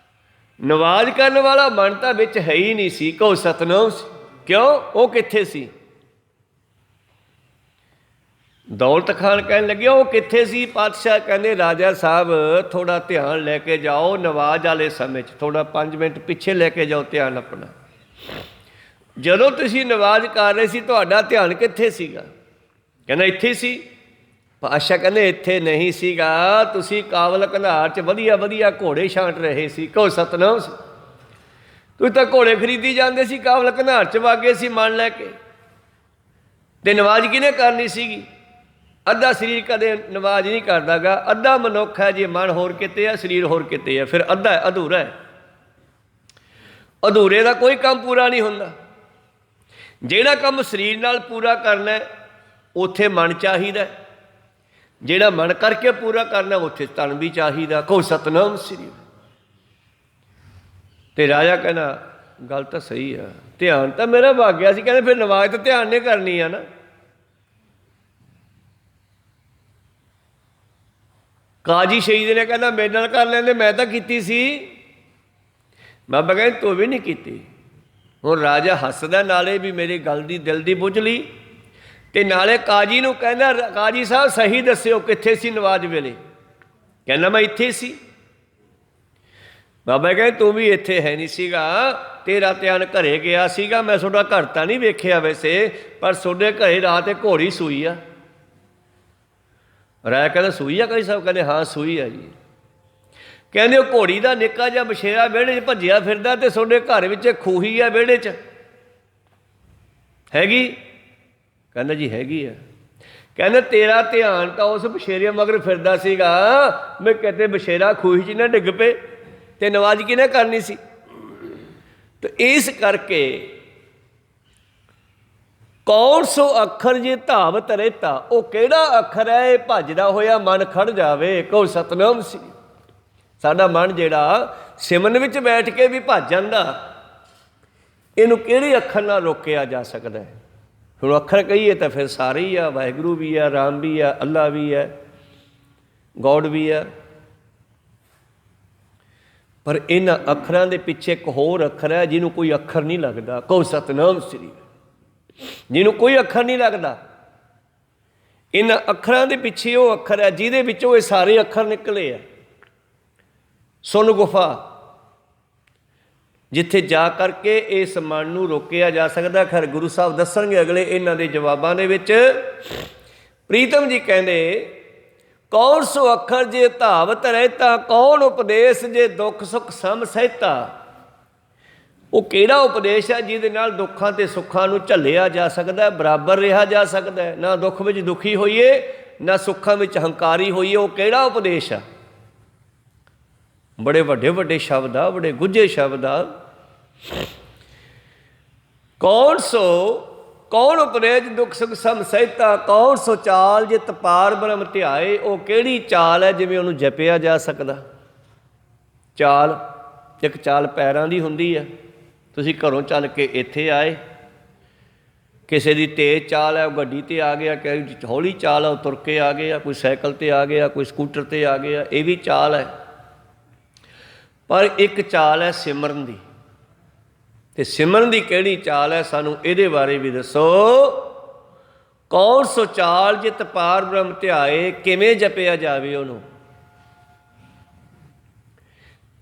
ਨਮਾਜ਼ ਕਰਨ ਵਾਲਾ ਮਨ ਤਾਂ ਵਿੱਚ ਹੈ ਹੀ ਨਹੀਂ ਸੀ। ਕਹੋ ਸਤਿਨਾਮ। ਕਿਉਂ? ਉਹ ਕਿੱਥੇ ਸੀ? ਦੌਲਤ ਖਾਨ ਕਹਿਣ ਲੱਗੇ ਉਹ ਕਿੱਥੇ ਸੀ? ਪਾਤਸ਼ਾਹ ਕਹਿੰਦੇ ਰਾਜਾ ਸਾਹਿਬ ਥੋੜ੍ਹਾ ਧਿਆਨ ਲੈ ਕੇ ਜਾਓ, ਨਮਾਜ਼ ਵਾਲੇ ਸਮੇਂ 'ਚ ਥੋੜ੍ਹਾ 5 ਮਿੰਟ ਪਿੱਛੇ ਲੈ ਕੇ ਜਾਓ ਧਿਆਨ ਆਪਣਾ। ਜਦੋਂ ਤੁਸੀਂ ਨਮਾਜ਼ ਕਰ ਰਹੇ ਸੀ ਤੁਹਾਡਾ ਧਿਆਨ ਕਿੱਥੇ ਸੀਗਾ? ਕਹਿੰਦਾ ਇੱਥੇ ਸੀ। ਪਾਤਸ਼ਾਹ ਕਹਿੰਦੇ ਇੱਥੇ ਨਹੀਂ ਸੀਗਾ, ਤੁਸੀਂ ਕਾਬਲ ਕੰਧਾਰ 'ਚ ਵਧੀਆ ਵਧੀਆ ਘੋੜੇ ਛਾਂਟ ਰਹੇ ਸੀ। ਕਹੋ ਸਤਿਨਾਮ। ਤੁਸੀਂ ਤਾਂ ਘੋੜੇ ਖਰੀਦੀ ਜਾਂਦੇ ਸੀ, ਕਾਬਲ ਕੰਧਾਰ 'ਚ ਵਾਗੇ ਸੀ ਮਨ ਲੈ ਕੇ। ਤੇ ਨਮਾਜ਼ ਕਿਹਨੇ ਕਰਨੀ ਸੀਗੀ? ਅੱਧਾ ਸਰੀਰ ਕਦੇ ਨਮਾਜ਼ ਨਹੀਂ ਕਰਦਾ ਗਾ। ਅੱਧਾ ਮਨੁੱਖ ਹੈ ਜੇ ਮਨ ਹੋਰ ਕਿਤੇ ਆ, ਸਰੀਰ ਹੋਰ ਕਿਤੇ ਆ, ਫਿਰ ਅੱਧਾ ਅਧੂਰਾ ਹੈ। ਅਧੂਰੇ ਦਾ ਕੋਈ ਕੰਮ ਪੂਰਾ ਨਹੀਂ ਹੁੰਦਾ। ਜਿਹੜਾ ਕੰਮ ਸਰੀਰ ਨਾਲ ਪੂਰਾ ਕਰਨਾ ਉੱਥੇ ਮਨ ਚਾਹੀਦਾ, ਜਿਹੜਾ ਮਨ ਕਰਕੇ ਪੂਰਾ ਕਰਨਾ ਉੱਥੇ ਤਨ ਵੀ ਚਾਹੀਦਾ। ਕਹੋ ਸਤਿਨਾਮ ਸ੍ਰੀ। ਤੇ ਰਾਜਾ ਕਹਿੰਦਾ ਗੱਲ ਤਾਂ ਸਹੀ ਆ, ਧਿਆਨ ਤਾਂ ਮੇਰਾ ਭੱਗ ਗਿਆ ਸੀ। ਕਹਿੰਦੇ ਫਿਰ ਨਮਾਜ਼ ਤਾਂ ਧਿਆਨ ਨੇ ਕਰਨੀ ਆ ਨਾ। ਕਾਜੀ ਸ਼ਹੀਦ ਨੇ ਕਹਿੰਦਾ ਮੇਰੇ ਨਾਲ ਕਰ ਲੈਂਦੇ, ਮੈਂ ਤਾਂ ਕੀਤੀ ਸੀ। ਬਾਬਾ ਕਹਿੰਦੇ ਤੂੰ ਵੀ ਨਹੀਂ ਕੀਤੀ। ਹੁਣ ਰਾਜਾ ਹੱਸਦਾ, ਨਾਲੇ ਵੀ ਮੇਰੀ ਗੱਲ ਦੀ ਦਿਲ ਦੀ ਬੁੱਝ ਲਈ, ਤੇ ਨਾਲੇ ਕਾਜੀ ਨੂੰ ਕਹਿੰਦਾ ਕਾਜੀ ਸਾਹਿਬ ਸਹੀ ਦੱਸਿਓ ਕਿੱਥੇ ਸੀ ਨਮਾਜ਼ ਵੇਲੇ? ਕਹਿੰਦਾ ਮੈਂ ਇੱਥੇ ਸੀ। ਬਾਬਾ ਕਹਿੰਦੇ ਤੂੰ ਵੀ ਇੱਥੇ ਹੈ ਨਹੀਂ ਸੀਗਾ, ਤੇਰਾ ਧਿਆਨ ਘਰੇ ਗਿਆ ਸੀਗਾ। ਮੈਂ ਤੁਹਾਡਾ ਘਰ ਤਾਂ ਨਹੀਂ ਵੇਖਿਆ ਵੈਸੇ, ਪਰ ਤੁਹਾਡੇ ਘਰੇ ਰਾਤ ਇੱਕ ਘੋੜੀ ਸੂਈ ਆ। ਰਾਜਾ ਕਹਿੰਦਾ ਸੂਈ ਆ ਕਾਜੀ ਸਾਹਿਬ? ਕਹਿੰਦੇ ਹਾਂ ਸੂਈ ਆ ਜੀ। ਕਹਿੰਦੇ ਉਹ ਘੋੜੀ ਦਾ ਨਿੱਕਾ ਜਿਹਾ ਬਛੇਰਾ ਵਿਹੜੇ 'ਚ ਭੱਜਿਆ ਫਿਰਦਾ, ਤੇ ਤੁਹਾਡੇ ਘਰ ਵਿੱਚ ਖੂਹੀ ਆ ਵਿਹੜੇ 'ਚ, ਹੈਗੀ? ਕਹਿੰਦਾ ਜੀ ਹੈਗੀ ਆ। ਕਹਿੰਦਾ ਤੇਰਾ ਧਿਆਨ ਤਾਂ ਉਸ ਬਛੇਰੇ ਮਗਰ ਫਿਰਦਾ ਸੀਗਾ, ਮੈਂ ਕਿਤੇ ਬਛੇਰਾ ਖੂਹੀ 'ਚ ਨਾ ਡਿੱਗ ਪਏ, ਤੇ ਨਮਾਜ਼ ਕਿਹਨੇ ਕਰਨੀ ਸੀ? ਤੇ ਇਸ ਕਰਕੇ ਕੌਣ ਸੋ ਅੱਖਰ ਜੇ ਧਾਵਤ ਰਹਿਤਾ, ਉਹ ਕਿਹੜਾ ਅੱਖਰ ਹੈ ਇਹ ਭੱਜਦਾ ਹੋਇਆ ਮਨ ਖੜ ਜਾਵੇ? ਕਹੋ ਸਤਿਨਾਮ ਸ੍ਰੀ। ਸਾਡਾ ਮਨ ਜਿਹੜਾ ਸਿਮਰਨ ਵਿੱਚ ਬੈਠ ਕੇ ਵੀ ਭੱਜ ਜਾਂਦਾ, ਇਹਨੂੰ ਕਿਹੜੇ ਅੱਖਰ ਨਾਲ ਰੋਕਿਆ ਜਾ ਸਕਦਾ ਹੈ? ਹੁਣ ਅੱਖਰ ਕਹੀਏ ਤਾਂ ਫਿਰ ਸਾਰੇ ਹੀ ਆ, ਵਾਹਿਗੁਰੂ ਵੀ ਆ, ਰਾਮ ਵੀ ਆ, ਅੱਲਾ ਵੀ ਹੈ, ਗੋਡ ਵੀ ਆ। ਪਰ ਇਹਨਾਂ ਅੱਖਰਾਂ ਦੇ ਪਿੱਛੇ ਇੱਕ ਹੋਰ ਅੱਖਰ ਹੈ ਜਿਹਨੂੰ ਕੋਈ ਅੱਖਰ ਨਹੀਂ ਲੱਗਦਾ। ਕਹੋ ਸਤਿਨਾਮ ਸ੍ਰੀ। ਜਿਹਨੂੰ ਕੋਈ ਅੱਖਰ ਨਹੀਂ ਲੱਗਦਾ, इन्हां अखरां दे पिछे वो अखर है जिहदे विचों ये सारे अखर निकले आ। सुन गुफा जिथे जा करके इस मन नूं रोकिया जा सकदा। खैर गुरु साहब दसणगे अगले इन्हां दे जवाबां दे विच। प्रीतम जी कहंदे कौन सो अखर जे धावत रहता, कौन उपदेश जे दुख सुख सम सहता। वो किहड़ा उपदेश है जिहदे नाल दुखां ते सुखां नूं झल्लिया जा सकदा, बराबर रहा जा सकदा है। ना दुख विच दुखी होइए ना सुखां विच हंकारी होइए। वो किहड़ा उपदेश है? बड़े वड्डे वड्डे शब्द आ, बड़े गुझे शब्द आ। कौन उपदेश दुख सुख सम सहता, कौन सो चाल जे तपार ब्रह्म ध्याए। वो किहड़ी चाल है जिवें उहनूं जपिया जा सकदा। चाल एक चाल पैरां दी हुंदी है। तुसीं घरों चल के इत्थे आए, किसी की तेज़ चाल है गड्डी ते आ गया, किसी हौली चाल है वो तुर के आ गया, कोई सैकल ते आ गया, कोई स्कूटर ते आ गया, ये भी चाल है। पर एक चाल है सिमरन दी। ते सिमरन दी किहड़ी चाल है सानूं इहदे बारे भी दसो। कौन सो चाल जे तपार ब्रह्म ध्याए, किवें जपिया जावे उहनूं।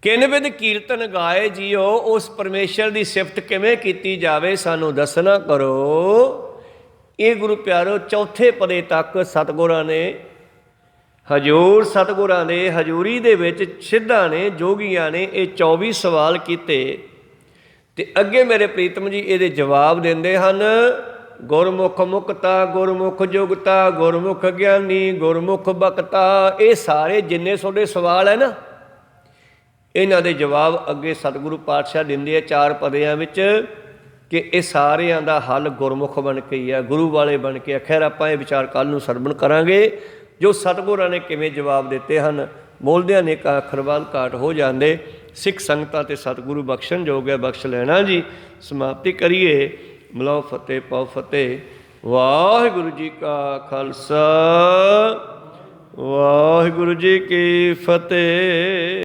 किन विध कीर्तन गाए जियो, उस परमेश्वर की सिफत किवें कीती जावे सानू दसना करो। ये गुरु प्यारो चौथे पदे तक सतगुरां ने हजूर सतगुरां दे हजूरी दे विच सिद्धां ने जोगियां ने ये 24 सवाल कीते। ते अगे मेरे प्रीतम जी ये जवाब देंदे हन। गुरमुख मुक्ता, गुरमुख जुगता, गुरमुख ज्ञानी, गुरमुख बक्ता। ये सारे जिन्ने सोडे सवाल है ना, इन्हां दे जवाब अगे सतगुरु पातशाह दिंदे आ 4 पदियां विच कि ये सारियां दा हल गुरमुख बन के ही है, गुरु वाले बन के। खैर आपां ये विचार कल नूं सरवण करांगे जो सतगुरां ने किवें जवाब दिते हन। बोलदिआं ने एक अखरवाल घाट हो जांदे। सिख संगतां ते सतगुरु बख्शण जोग है, बख्श लेना जी। समाप्ति करिए। मिलाओ फतेह पाओ फतेह। वाहिगुरू जी का खालसा, वाहिगुरू जी की फतेह।